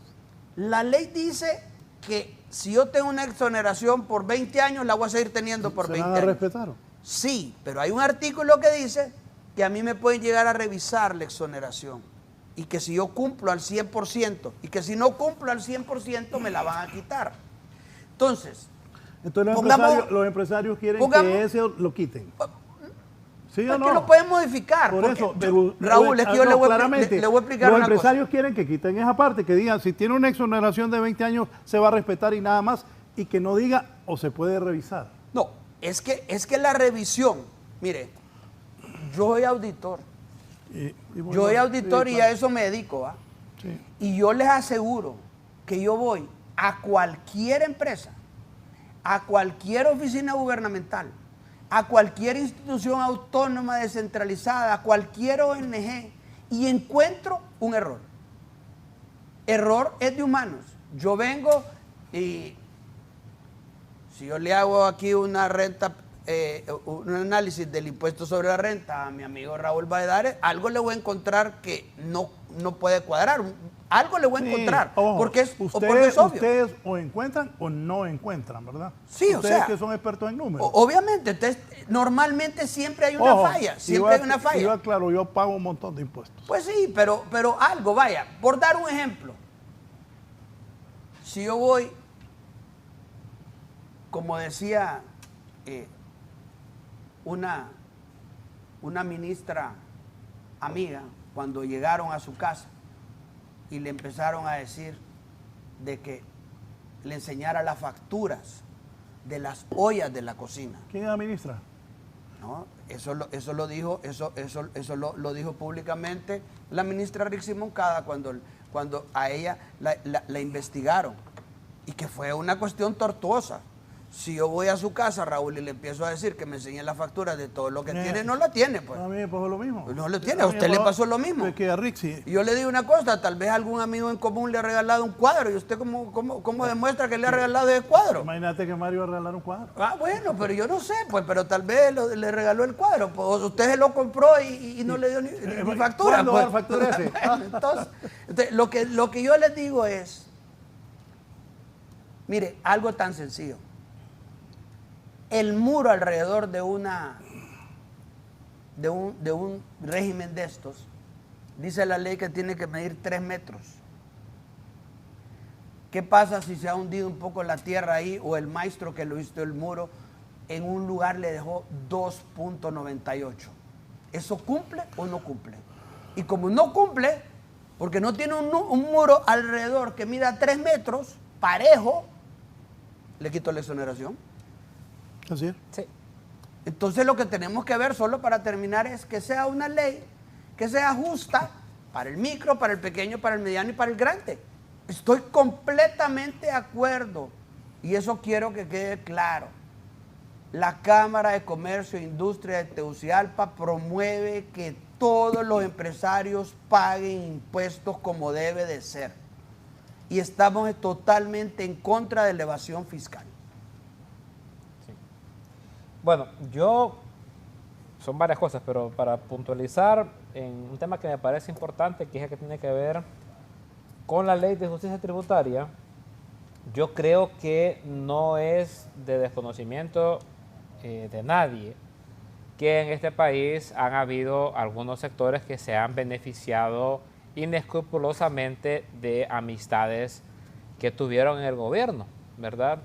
La ley dice que si yo tengo una exoneración por 20 años, la voy a seguir teniendo por 20 años. ¿Se van a respetar? Sí, pero hay un artículo que dice que a mí me pueden llegar a revisar la exoneración y que si yo cumplo al 100% y que si no cumplo al 100% me la van a quitar. Entonces los empresarios quieren que ese lo quiten. ¿Sí o no? Que lo pueden modificar. Por eso, Raúl, es que yo le voy a explicar una cosa. Los empresarios quieren que quiten esa parte, que digan, si tiene una exoneración de 20 años, se va a respetar y nada más, y que no diga, o se puede revisar. No, es que la revisión, mire, yo soy auditor. Yo soy auditor y a eso me dedico, ¿va? Sí. Y yo les aseguro que yo voy a cualquier empresa, a cualquier oficina gubernamental, a cualquier institución autónoma descentralizada, a cualquier ONG, y encuentro un error. Error es de humanos. Yo vengo y si yo le hago aquí una renta, un análisis del impuesto sobre la renta a mi amigo Raúl Valladares, algo le voy a encontrar que no puede cuadrar. Algo le voy a encontrar, ojo, porque es obvio. Ustedes o encuentran o no encuentran, ¿verdad? Sí, ustedes que son expertos en números. Obviamente, entonces, normalmente siempre hay una falla, siempre hay una falla. Claro, yo pago un montón de impuestos. Pues sí, pero algo, vaya, por dar un ejemplo, si yo voy, como decía una ministra amiga, cuando llegaron a su casa, y le empezaron a decir de que le enseñara las facturas de las ollas de la cocina. ¿Quién es la ministra? No, eso lo dijo públicamente la ministra Rixi Moncada cuando a ella la investigaron, y que fue una cuestión tortuosa. Si yo voy a su casa, Raúl, y le empiezo a decir que me enseñe la factura de todo lo que tiene, no la tiene, pues. A mí me pasó lo mismo. No lo tiene, a usted le pasó lo mismo. Que a Rixi. Y yo le digo una cosa, tal vez algún amigo en común le ha regalado un cuadro, y usted cómo demuestra que le ha regalado ese cuadro. Imagínate que Mario va a regalar un cuadro. Ah, bueno, pero yo no sé, pues, pero tal vez le regaló el cuadro, pues usted se lo compró y no le dio ni factura. ¿Cuándo pues. va a factura ese? Entonces, lo que yo les digo es, mire, algo tan sencillo. El muro alrededor de un régimen de estos, dice la ley que tiene que medir 3 metros. ¿Qué pasa si se ha hundido un poco la tierra ahí, o el maestro que lo hizo el muro en un lugar le dejó 2.98? ¿Eso cumple o no cumple? Y como no cumple, porque no tiene un muro alrededor que mida 3 metros, parejo, le quito la exoneración. Así es. Sí. Entonces lo que tenemos que ver, solo para terminar, es que sea una ley que sea justa para el micro, para el pequeño, para el mediano y para el grande. Estoy completamente de acuerdo, y eso quiero que quede claro. La Cámara de Comercio e Industria de Tegucigalpa promueve que todos los empresarios paguen impuestos como debe de ser, y estamos totalmente en contra de la evasión fiscal. Bueno, son varias cosas, pero para puntualizar en un tema que me parece importante, que es el que tiene que ver con la Ley de Justicia Tributaria, yo creo que no es de desconocimiento de nadie que en este país han habido algunos sectores que se han beneficiado inescrupulosamente de amistades que tuvieron en el gobierno, ¿verdad?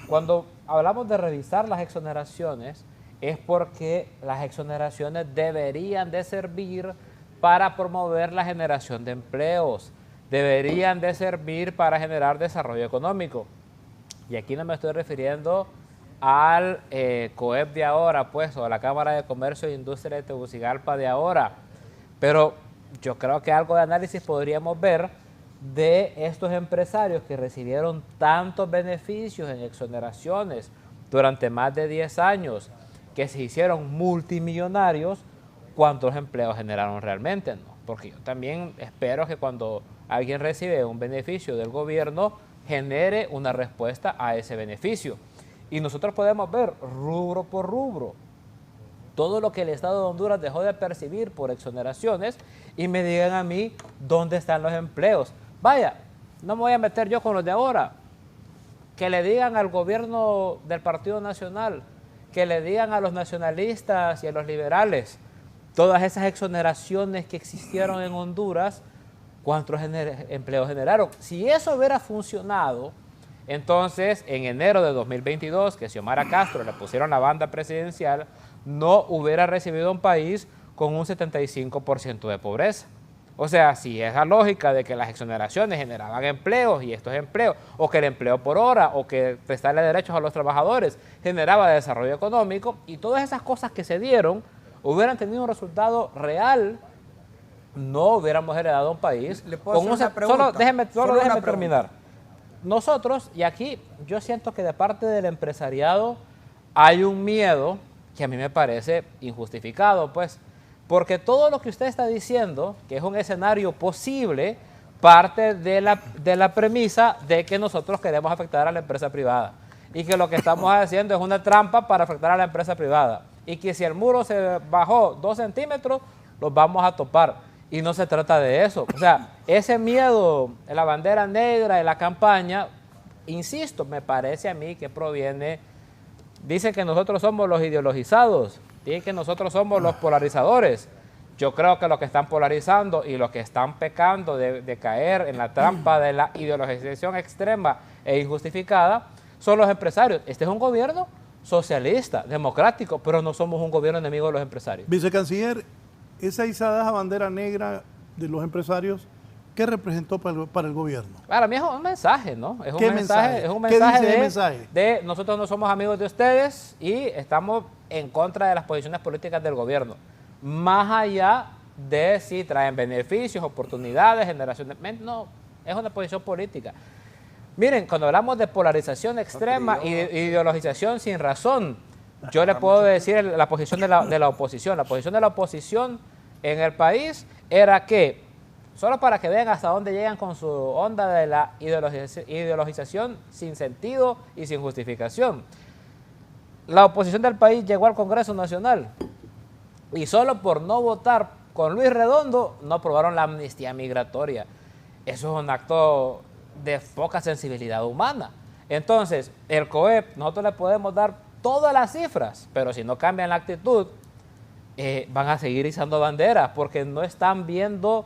Cuando hablamos de revisar las exoneraciones, es porque las exoneraciones deberían de servir para promover la generación de empleos, deberían de servir para generar desarrollo económico. Y aquí no me estoy refiriendo al COEP de ahora, pues, o a la Cámara de Comercio e Industria de Tegucigalpa de ahora, pero yo creo que algo de análisis podríamos ver de estos empresarios que recibieron tantos beneficios en exoneraciones durante más de 10 años, que se hicieron multimillonarios, ¿cuántos empleos generaron realmente? ¿No? Porque yo también espero que cuando alguien recibe un beneficio del gobierno, genere una respuesta a ese beneficio. Y nosotros podemos ver rubro por rubro todo lo que el Estado de Honduras dejó de percibir por exoneraciones y me digan a mí dónde están los empleos. Vaya, no me voy a meter yo con los de ahora. Que le digan al gobierno del Partido Nacional, que le digan a los nacionalistas y a los liberales, todas esas exoneraciones que existieron en Honduras, ¿cuántos empleos generaron? Si eso hubiera funcionado, entonces en enero de 2022, que Xiomara Castro le pusieron la banda presidencial, no hubiera recibido un país con un 75% de pobreza. O sea, si esa lógica de que las exoneraciones generaban empleos y estos empleos, o que el empleo por hora, o que prestarle derechos a los trabajadores generaba desarrollo económico, y todas esas cosas que se dieron hubieran tenido un resultado real, no hubiéramos heredado un país con un... Solo déjeme terminar. Nosotros, y aquí yo siento que de parte del empresariado hay un miedo que a mí me parece injustificado, pues, porque todo lo que usted está diciendo, que es un escenario posible, parte de la premisa de que nosotros queremos afectar a la empresa privada y que lo que estamos haciendo es una trampa para afectar a la empresa privada y que si el muro se bajó 2 centímetros, los vamos a topar. Y no se trata de eso. O sea, ese miedo, la bandera negra de la campaña, insisto, me parece a mí que proviene... Dicen que nosotros somos los ideologizados, dicen que nosotros somos los polarizadores. Yo creo que los que están polarizando y los que están pecando de caer en la trampa de la ideologización extrema e injustificada son los empresarios. Este es un gobierno socialista, democrático, pero no somos un gobierno enemigo de los empresarios. Vicecanciller, esa izada bandera negra de los empresarios, ¿qué representó para el gobierno? Para mí es un mensaje, ¿no? Es un ¿Qué mensaje, es un ¿Qué mensaje, dice el mensaje de nosotros no somos amigos de ustedes y estamos en contra de las posiciones políticas del gobierno. Más allá de si traen beneficios, oportunidades, generación de... No, es una posición política. Miren, cuando hablamos de polarización extrema y de ideologización sin razón, yo le puedo decir la posición de la oposición. La posición de la oposición en el país era que, solo para que vean hasta dónde llegan con su onda de la ideologización sin sentido y sin justificación. La oposición del país llegó al Congreso Nacional y solo por no votar con Luis Redondo no aprobaron la amnistía migratoria. Eso es un acto de poca sensibilidad humana. Entonces, el COEP, nosotros le podemos dar todas las cifras, pero si no cambian la actitud, van a seguir izando banderas porque no están viendo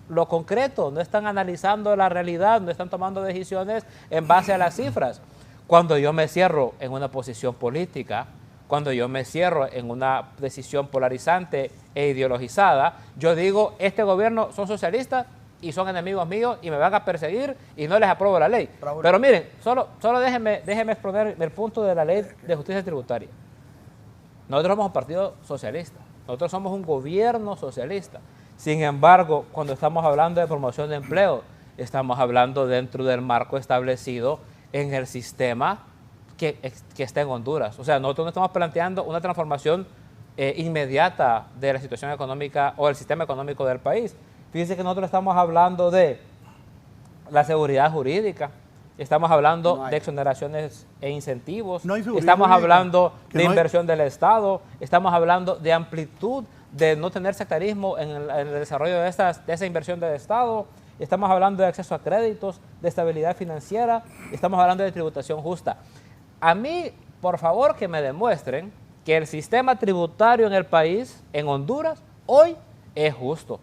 lo concreto, no están analizando la realidad, no están tomando decisiones en base a las cifras. Cuando yo me cierro en una posición política, cuando yo me cierro en una decisión polarizante e ideologizada, yo digo, este gobierno son socialistas y son enemigos míos y me van a perseguir y no les apruebo la ley. Raúl. Pero miren, solo déjenme exponer el punto de la ley de justicia tributaria. Nosotros somos un partido socialista, nosotros somos un gobierno socialista. Sin embargo, cuando estamos hablando de promoción de empleo, estamos hablando dentro del marco establecido en el sistema que está en Honduras. O sea, nosotros no estamos planteando una transformación inmediata de la situación económica o del sistema económico del país. Fíjense que nosotros estamos hablando de la seguridad jurídica, estamos hablando de exoneraciones e incentivos, estamos hablando de inversión del Estado, estamos hablando de amplitud, de no tener sectarismo en el desarrollo de esa inversión del Estado, estamos hablando de acceso a créditos, de estabilidad financiera, estamos hablando de tributación justa. A mí, por favor, que me demuestren que el sistema tributario en el país, en Honduras, hoy es justo.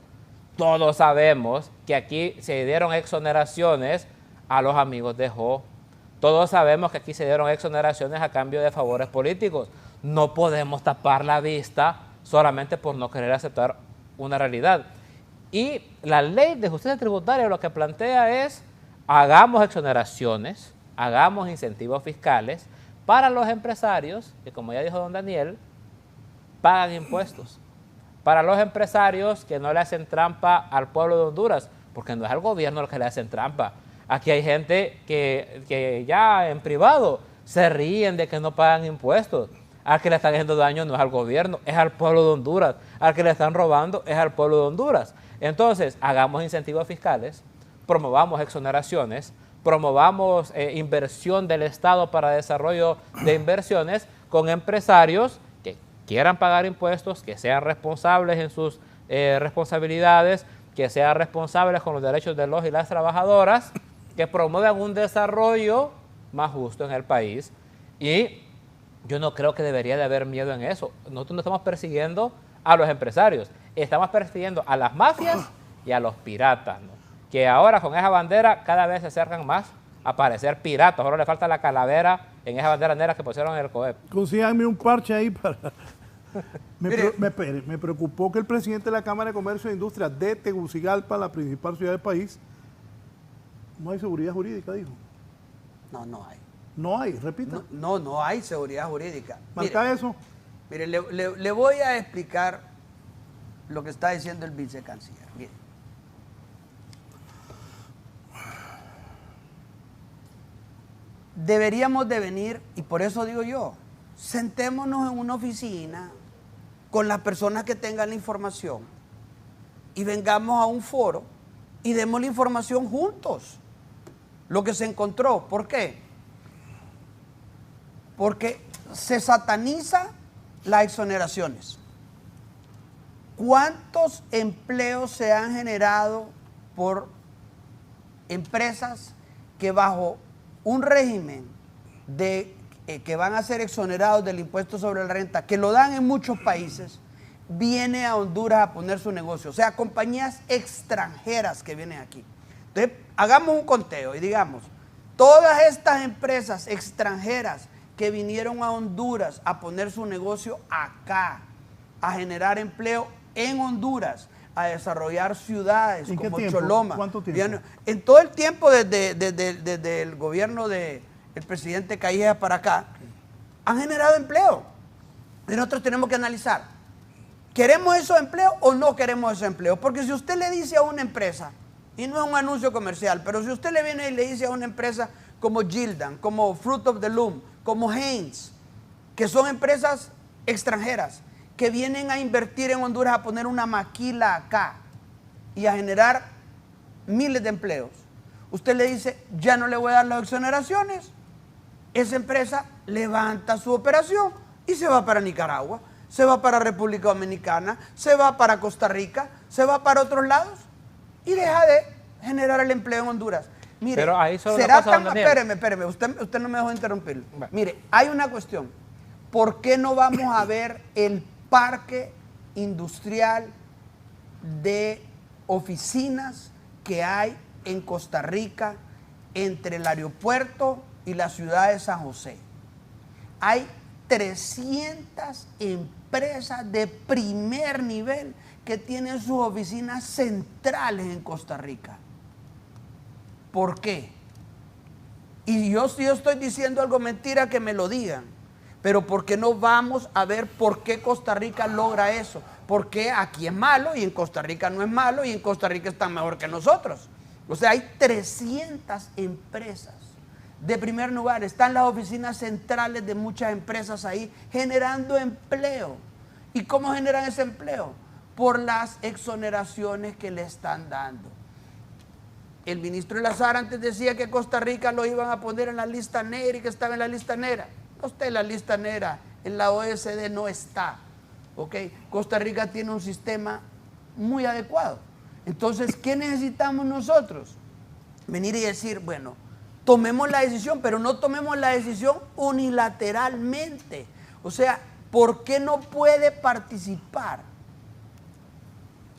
Todos sabemos que aquí se dieron exoneraciones a los amigos de Jo. Todos sabemos que aquí se dieron exoneraciones a cambio de favores políticos. No podemos tapar la vista solamente por no querer aceptar una realidad. Y la ley de justicia tributaria lo que plantea es, hagamos exoneraciones, hagamos incentivos fiscales para los empresarios, que como ya dijo don Daniel, pagan impuestos. Para los empresarios que no le hacen trampa al pueblo de Honduras, porque no es al gobierno el que le hacen trampa. Aquí hay gente que ya en privado se ríen de que no pagan impuestos. Al que le están haciendo daño no es al gobierno, es al pueblo de Honduras. Al que le están robando es al pueblo de Honduras. Entonces, hagamos incentivos fiscales, promovamos exoneraciones, promovamos inversión del Estado para desarrollo de inversiones con empresarios que quieran pagar impuestos, que sean responsables en sus responsabilidades, que sean responsables con los derechos de los y las trabajadoras, que promuevan un desarrollo más justo en el país. Y yo no creo que debería de haber miedo en eso. Nosotros no estamos persiguiendo a los empresarios, estamos persiguiendo a las mafias y a los piratas, ¿no? Que ahora con esa bandera cada vez se acercan más a parecer piratas. Ahora le falta la calavera en esa bandera negra que pusieron en el COEP. Consíganme un parche ahí para... Me preocupó que el presidente de la Cámara de Comercio e Industria de Tegucigalpa, la principal ciudad del país, no hay seguridad jurídica, dijo. No, no hay. No hay, repita. No hay seguridad jurídica. Marca eso. Mire, le voy a explicar lo que está diciendo el vicecanciller. Mire. Deberíamos de venir, y por eso digo yo, sentémonos en una oficina con las personas que tengan la información y vengamos a un foro y demos la información juntos. Lo que se encontró. ¿Por qué? Porque se sataniza las exoneraciones. ¿Cuántos empleos se han generado por empresas que bajo un régimen de que van a ser exonerados del impuesto sobre la renta, que lo dan en muchos países, viene a Honduras a poner su negocio? O sea, compañías extranjeras que vienen aquí. Entonces, hagamos un conteo y digamos, todas estas empresas extranjeras que vinieron a Honduras a poner su negocio acá, a generar empleo en Honduras, a desarrollar ciudades como Choloma. ¿Cuánto tiempo? En todo el tiempo desde el gobierno del presidente Calleja para acá, han generado empleo. Y nosotros tenemos que analizar, ¿queremos esos empleos o no queremos esos empleos? Porque si usted le dice a una empresa, y no es un anuncio comercial, pero si usted le viene y le dice a una empresa como Gildan, como Fruit of the Loom, como Heinz, que son empresas extranjeras, que vienen a invertir en Honduras, a poner una maquila acá y a generar miles de empleos, usted le dice, ya no le voy a dar las exoneraciones, esa empresa levanta su operación y se va para Nicaragua, se va para República Dominicana, se va para Costa Rica, se va para otros lados y deja de generar el empleo en Honduras. Mire, pero ahí solo será cosa, tan... Espéreme, usted no me dejó interrumpirlo. Bueno. Mire, hay una cuestión. ¿Por qué no vamos a ver el parque industrial de oficinas que hay en Costa Rica entre el aeropuerto y la ciudad de San José? Hay 300 empresas de primer nivel que tienen sus oficinas centrales en Costa Rica. ¿Por qué? Y si yo estoy diciendo algo mentira, que me lo digan. Pero ¿por qué no vamos a ver por qué Costa Rica logra eso? Porque aquí es malo y en Costa Rica no es malo y en Costa Rica están mejor que nosotros. O sea, hay 300 empresas de primer lugar. Están las oficinas centrales de muchas empresas ahí generando empleo. ¿Y cómo generan ese empleo? Por las exoneraciones que le están dando. El ministro Elazar antes decía que Costa Rica lo iban a poner en la lista negra y que estaba en la lista negra. No está en la lista negra, en la OECD no está. ¿Okay? Costa Rica tiene un sistema muy adecuado. Entonces, ¿qué necesitamos nosotros? Venir y decir, bueno, tomemos la decisión, pero no tomemos la decisión unilateralmente. O sea, ¿por qué no puede participar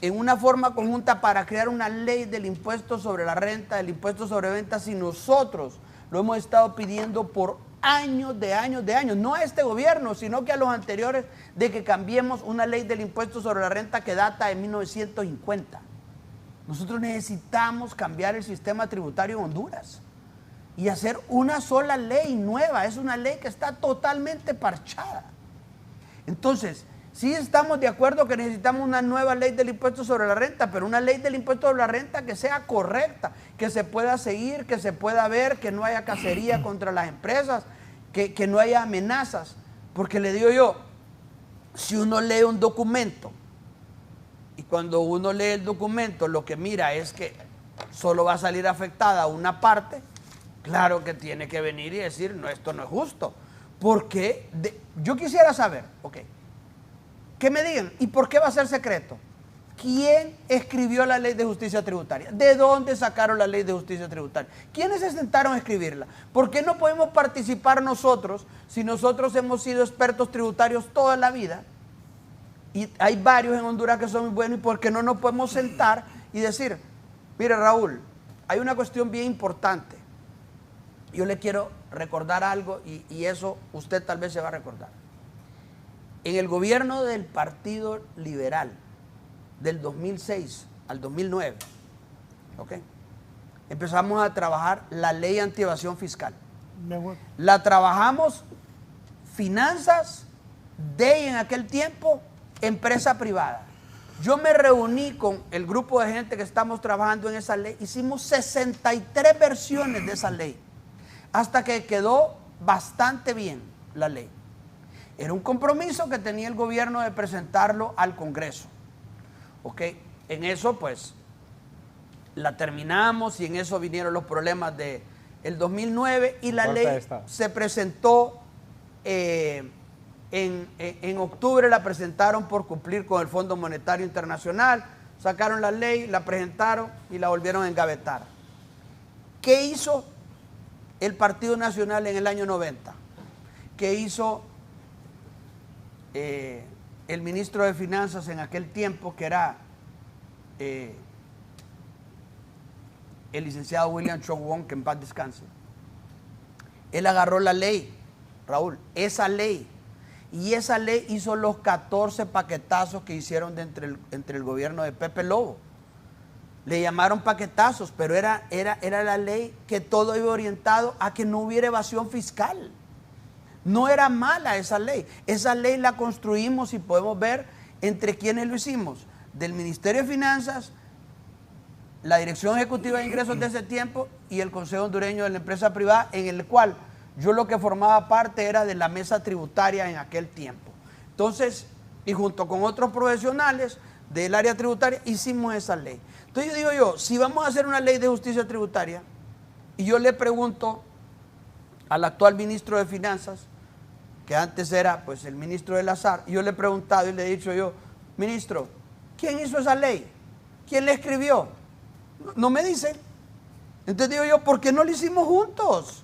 en una forma conjunta para crear una ley del impuesto sobre la renta, del impuesto sobre ventas, si nosotros lo hemos estado pidiendo por años, de años, de años? No a este gobierno, sino que a los anteriores, de que cambiemos una ley del impuesto sobre la renta que data de 1950. Nosotros necesitamos cambiar el sistema tributario en Honduras y hacer una sola ley nueva. Es una ley que está totalmente parchada. Entonces, sí estamos de acuerdo que necesitamos una nueva ley del impuesto sobre la renta, pero una ley del impuesto sobre la renta que sea correcta, que se pueda seguir, que se pueda ver, que no haya cacería contra las empresas, que no haya amenazas. Porque le digo yo, si uno lee un documento y cuando uno lee el documento lo que mira es que solo va a salir afectada una parte, claro que tiene que venir y decir, no, esto no es justo. Porque yo quisiera saber, ok, que me digan, ¿y por qué va a ser secreto? ¿Quién escribió la ley de justicia tributaria? ¿De dónde sacaron la ley de justicia tributaria? ¿Quiénes se sentaron a escribirla? ¿Por qué no podemos participar nosotros si nosotros hemos sido expertos tributarios toda la vida? Y hay varios en Honduras que son muy buenos, ¿y por qué no nos podemos sentar y decir, mire Raúl, hay una cuestión bien importante? Yo le quiero recordar algo y eso usted tal vez se va a recordar. En el gobierno del Partido Liberal, del 2006 al 2009, ¿okay? Empezamos a trabajar la ley anti-evasión fiscal. La trabajamos finanzas de en aquel tiempo empresa privada. Yo me reuní con el grupo de gente que estamos trabajando en esa ley, hicimos 63 versiones de esa ley, hasta que quedó bastante bien la ley. Era un compromiso que tenía el gobierno de presentarlo al Congreso. ¿Ok? En eso pues la terminamos y en eso vinieron los problemas del 2009 y la ley se presentó en octubre, la presentaron por cumplir con el Fondo Monetario Internacional, sacaron la ley, la presentaron y la volvieron a engavetar. ¿Qué hizo el Partido Nacional en el año 90? ¿Qué hizo el ministro de Finanzas en aquel tiempo, que era el licenciado William Chong-Won, que en paz descanse? Él agarró la ley, Raúl, esa ley, y esa ley hizo los 14 paquetazos que hicieron entre el gobierno de Pepe Lobo. Le llamaron paquetazos, pero era la ley que todo iba orientado a que no hubiera evasión fiscal. No era mala esa ley. Esa ley la construimos y podemos ver entre quienes lo hicimos. Del Ministerio de Finanzas, la Dirección Ejecutiva de Ingresos de ese tiempo y el Consejo Hondureño de la Empresa Privada, en el cual yo lo que formaba parte era de la mesa tributaria en aquel tiempo. Entonces, y junto con otros profesionales del área tributaria, hicimos esa ley. Entonces yo digo si vamos a hacer una ley de justicia tributaria, y yo le pregunto al actual ministro de Finanzas, que antes era pues el ministro del Azar, y yo le he preguntado y le he dicho yo, ministro, ¿quién hizo esa ley? ¿Quién la escribió? No me dicen. Entonces digo yo, ¿por qué no lo hicimos juntos?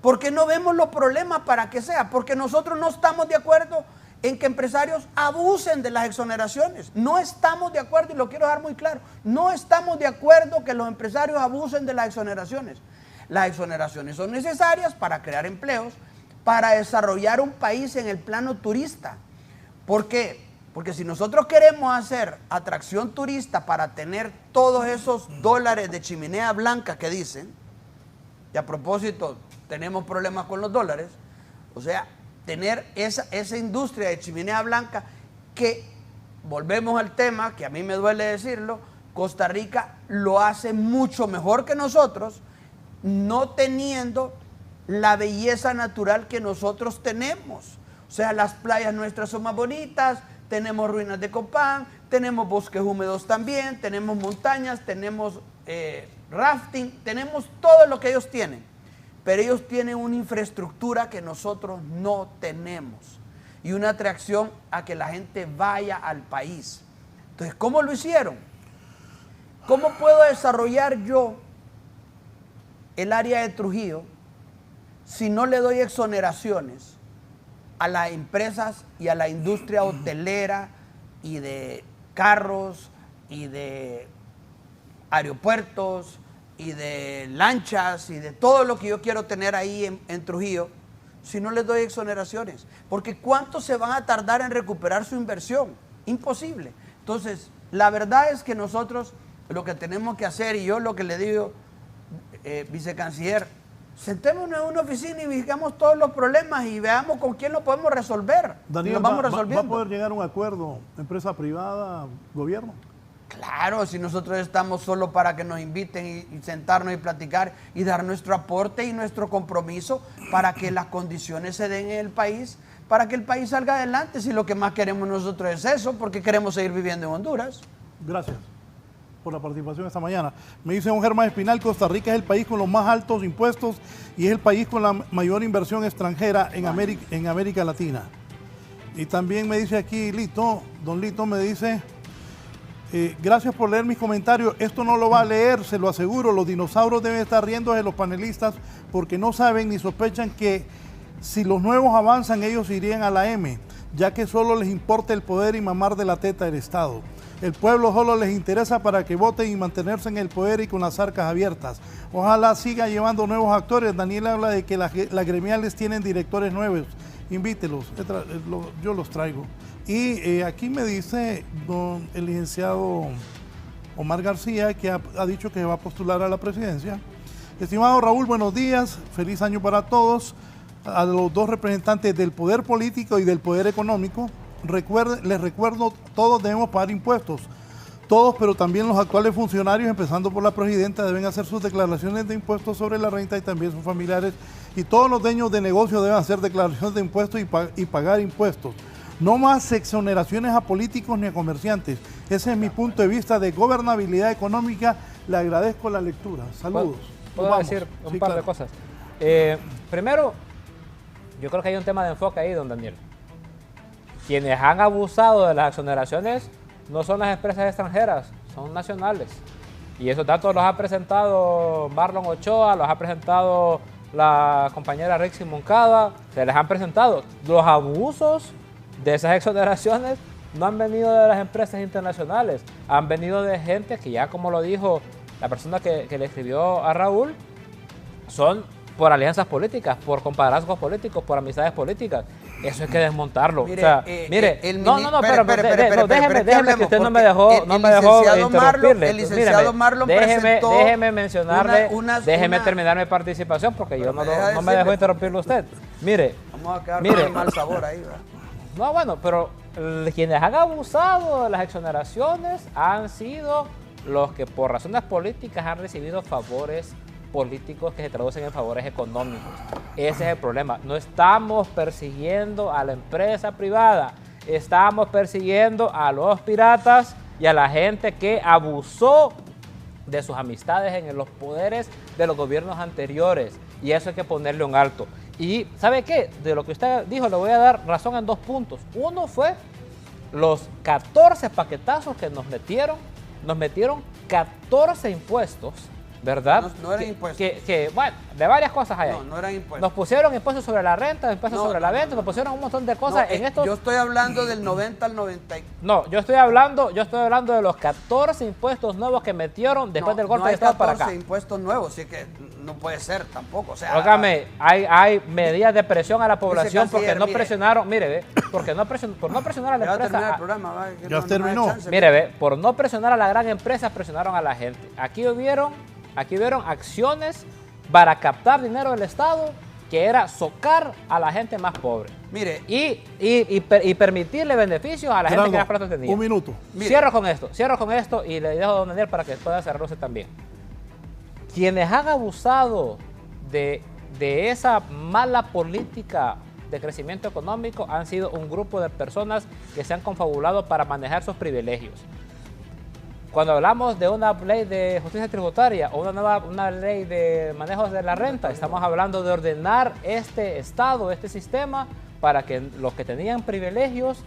¿Por qué no vemos los problemas para que sea? Porque nosotros no estamos de acuerdo en que empresarios abusen de las exoneraciones. No estamos de acuerdo, y lo quiero dejar muy claro, no estamos de acuerdo que los empresarios abusen de las exoneraciones. Las exoneraciones son necesarias para crear empleos, para desarrollar un país en el plano turista. ¿Por qué? Porque si nosotros queremos hacer atracción turista para tener todos esos dólares de chimenea blanca que dicen, y a propósito tenemos problemas con los dólares, o sea, tener esa industria de chimenea blanca que, volvemos al tema, que a mí me duele decirlo, Costa Rica lo hace mucho mejor que nosotros, no teniendo la belleza natural que nosotros tenemos. O sea, las playas nuestras son más bonitas, tenemos ruinas de Copán, tenemos bosques húmedos también, tenemos montañas, tenemos rafting, tenemos todo lo que ellos tienen. Pero ellos tienen una infraestructura que nosotros no tenemos y una atracción a que la gente vaya al país. Entonces, ¿cómo lo hicieron? ¿Cómo puedo desarrollar yo el área de Trujillo si no le doy exoneraciones a las empresas y a la industria hotelera y de carros y de aeropuertos y de lanchas y de todo lo que yo quiero tener ahí en Trujillo, si no les doy exoneraciones? Porque ¿cuánto se van a tardar en recuperar su inversión? Imposible. Entonces, la verdad es que nosotros lo que tenemos que hacer, y yo lo que le digo, vicecanciller, sentémonos en una oficina y veamos todos los problemas y veamos con quién lo podemos resolver. Daniel, vamos ¿va resolviendo. a poder llegar a un acuerdo empresa privada, gobierno? Claro, si nosotros estamos solo para que nos inviten y sentarnos y platicar y dar nuestro aporte y nuestro compromiso para que las condiciones se den en el país, para que el país salga adelante, si lo que más queremos nosotros es eso, porque queremos seguir viviendo en Honduras. Gracias por la participación esta mañana. Me dice don Germán Espinal, Costa Rica es el país con los más altos impuestos y es el país con la mayor inversión extranjera en América Latina. Y también me dice aquí Lito, don Lito me dice, gracias por leer mis comentarios, esto no lo va a leer, se lo aseguro, los dinosaurios deben estar riendo de los panelistas porque no saben ni sospechan que si los nuevos avanzan ellos irían a la M, ya que solo les importa el poder y mamar de la teta del Estado. El pueblo solo les interesa para que voten y mantenerse en el poder y con las arcas abiertas. Ojalá siga llevando nuevos actores. Daniel habla de que las gremiales tienen directores nuevos. Invítelos, yo los traigo. Y aquí me dice el licenciado Omar García, que ha dicho que va a postular a la presidencia. Estimado Raúl, buenos días, feliz año para todos. A los dos representantes del poder político y del poder económico, les recuerdo, todos debemos pagar impuestos. Todos, pero también los actuales funcionarios, empezando por la presidenta, deben hacer sus declaraciones de impuestos sobre la renta y también sus familiares. Y todos los dueños de negocio deben hacer declaraciones de impuestos y pagar impuestos. No más exoneraciones a políticos ni a comerciantes. Ese es mi punto de vista de gobernabilidad económica. Le agradezco la lectura. Saludos. ¿Puedo decir un par de cosas? Primero, yo creo que hay un tema de enfoque ahí, don Daniel. Quienes han abusado de las exoneraciones no son las empresas extranjeras, son nacionales. Y esos datos los ha presentado Marlon Ochoa, los ha presentado la compañera Rixi Moncada, se les han presentado. Los abusos de esas exoneraciones no han venido de las empresas internacionales, han venido de gente que ya, como lo dijo la persona que le escribió a Raúl, son por alianzas políticas, por compadrazgos políticos, por amistades políticas. Eso hay que desmontarlo. Mire, o sea, mire, déjeme que usted no me dejó interrumpirle. El licenciado Marlon presentó déjeme mencionarle, déjeme terminar mi participación porque yo no me dejó interrumpirle usted. Mire, vamos a quedar con el mal sabor ahí, ¿verdad? No, bueno, pero quienes han abusado de las exoneraciones han sido los que por razones políticas han recibido favores políticos que se traducen en favores económicos. Ese es el problema. No estamos persiguiendo a la empresa privada, estamos persiguiendo a los piratas y a la gente que abusó de sus amistades en los poderes de los gobiernos anteriores. Y eso hay que ponerle un alto. Y ¿sabe qué? De lo que usted dijo le voy a dar razón en 2 puntos. Uno fue los 14 paquetazos que nos metieron 14 impuestos, ¿verdad? No eran impuestos. Bueno, de varias cosas hay ahí. No eran impuestos. Nos pusieron impuestos sobre la renta, impuestos sobre la venta, nos pusieron un montón de cosas en esto. Yo estoy hablando del 90 al 90. No, yo estoy hablando de los 14 impuestos nuevos que metieron después del golpe de Estado para acá. No hay 14 impuestos nuevos, así que no puede ser tampoco. O sea, óigame, hay medidas de presión a la población porque no presionaron, por no presionar a la empresa. Ya terminar el programa, ya terminó. Mire, por no presionar a la gran empresa, presionaron a la gente. Aquí hubieron acciones para captar dinero del Estado, que era socar a la gente más pobre. Mire, y permitirle beneficios a la gente que más plata tenía. Un minuto. Cierro con esto y le dejo a don Daniel para que pueda cerrarse también. Quienes han abusado de esa mala política de crecimiento económico han sido un grupo de personas que se han confabulado para manejar sus privilegios. Cuando hablamos de una ley de justicia tributaria o una ley de manejo de la renta, estamos hablando de ordenar este Estado, este sistema, para que los que tenían privilegios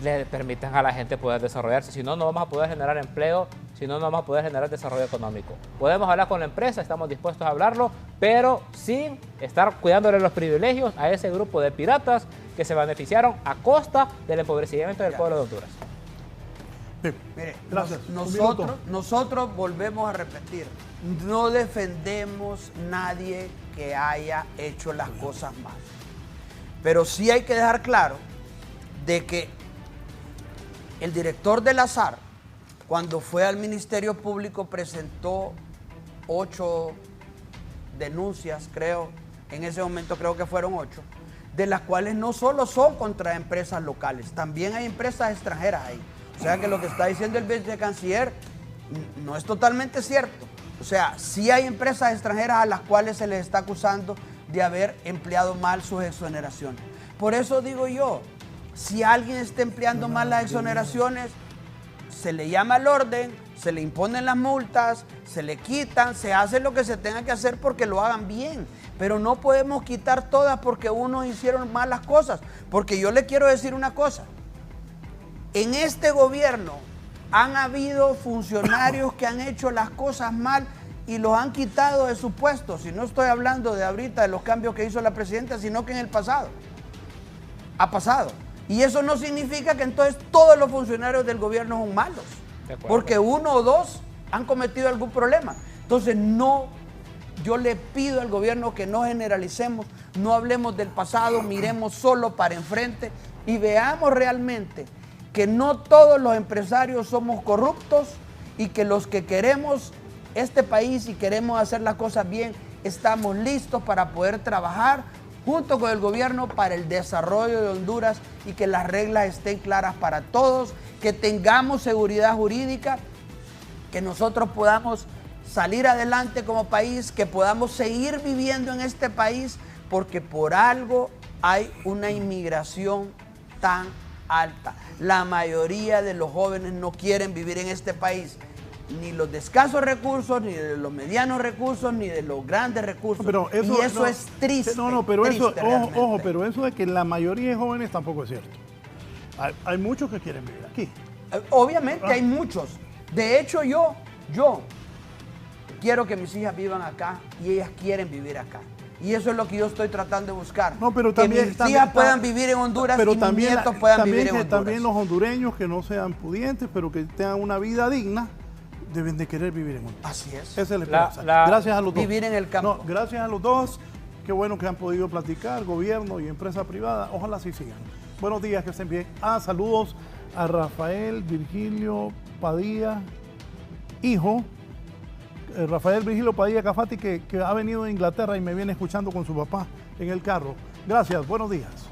le permitan a la gente poder desarrollarse. Si no, no vamos a poder generar empleo, si no, no vamos a poder generar desarrollo económico. Podemos hablar con la empresa, estamos dispuestos a hablarlo, pero sin estar cuidándole los privilegios a ese grupo de piratas que se beneficiaron a costa del empobrecimiento del pueblo de Honduras. Bien, Mire, gracias. nosotros volvemos a repetir, no defendemos nadie que haya hecho las cosas mal. Pero sí hay que dejar claro de que el director del SAR, cuando fue al Ministerio Público, presentó 8 denuncias, creo, en ese momento creo que fueron 8, de las cuales no solo son contra empresas locales, también hay empresas extranjeras ahí. O sea que lo que está diciendo el vicecanciller no es totalmente cierto. O sea, sí hay empresas extranjeras a las cuales se les está acusando de haber empleado mal sus exoneraciones. Por eso digo yo, si alguien está empleando mal las exoneraciones, se le llama al orden, se le imponen las multas, se le quitan, se hace lo que se tenga que hacer porque lo hagan bien. Pero no podemos quitar todas porque unos hicieron malas cosas. Porque yo le quiero decir una cosa. En este gobierno han habido funcionarios que han hecho las cosas mal y los han quitado de sus puestos. Y no estoy hablando de ahorita de los cambios que hizo la presidenta, sino que en el pasado. Ha pasado. Y eso no significa que entonces todos los funcionarios del gobierno son malos. Porque 1 o 2 han cometido algún problema. Entonces no, yo le pido al gobierno que no generalicemos, no hablemos del pasado, miremos solo para enfrente y veamos realmente que no todos los empresarios somos corruptos y que los que queremos este país y queremos hacer las cosas bien, estamos listos para poder trabajar junto con el gobierno para el desarrollo de Honduras y que las reglas estén claras para todos, que tengamos seguridad jurídica, que nosotros podamos salir adelante como país, que podamos seguir viviendo en este país, porque por algo hay una inmigración tan alta. La mayoría de los jóvenes no quieren vivir en este país, ni los de escasos recursos, ni de los medianos recursos, ni de los grandes recursos. Pero eso, y eso es triste. Pero triste eso, ojo, pero eso de que la mayoría de jóvenes tampoco es cierto. Hay muchos que quieren vivir aquí. Obviamente hay muchos. De hecho, yo quiero que mis hijas vivan acá y ellas quieren vivir acá. Y eso es lo que yo estoy tratando de buscar. No, pero que mis hijas puedan vivir en Honduras pero y también, mis nietos puedan vivir en Honduras. También los hondureños que no sean pudientes, pero que tengan una vida digna, deben de querer vivir en Honduras. Así es. Esa es la esperanza. Gracias a los dos. Vivir en el campo. No, gracias a los dos. Qué bueno que han podido platicar, gobierno y empresa privada. Ojalá así sigan. Buenos días, que estén bien. Saludos a Rafael Virgilio Padilla, hijo. Rafael Virgilio Padilla Cafati, que ha venido de Inglaterra y me viene escuchando con su papá en el carro. Gracias, buenos días.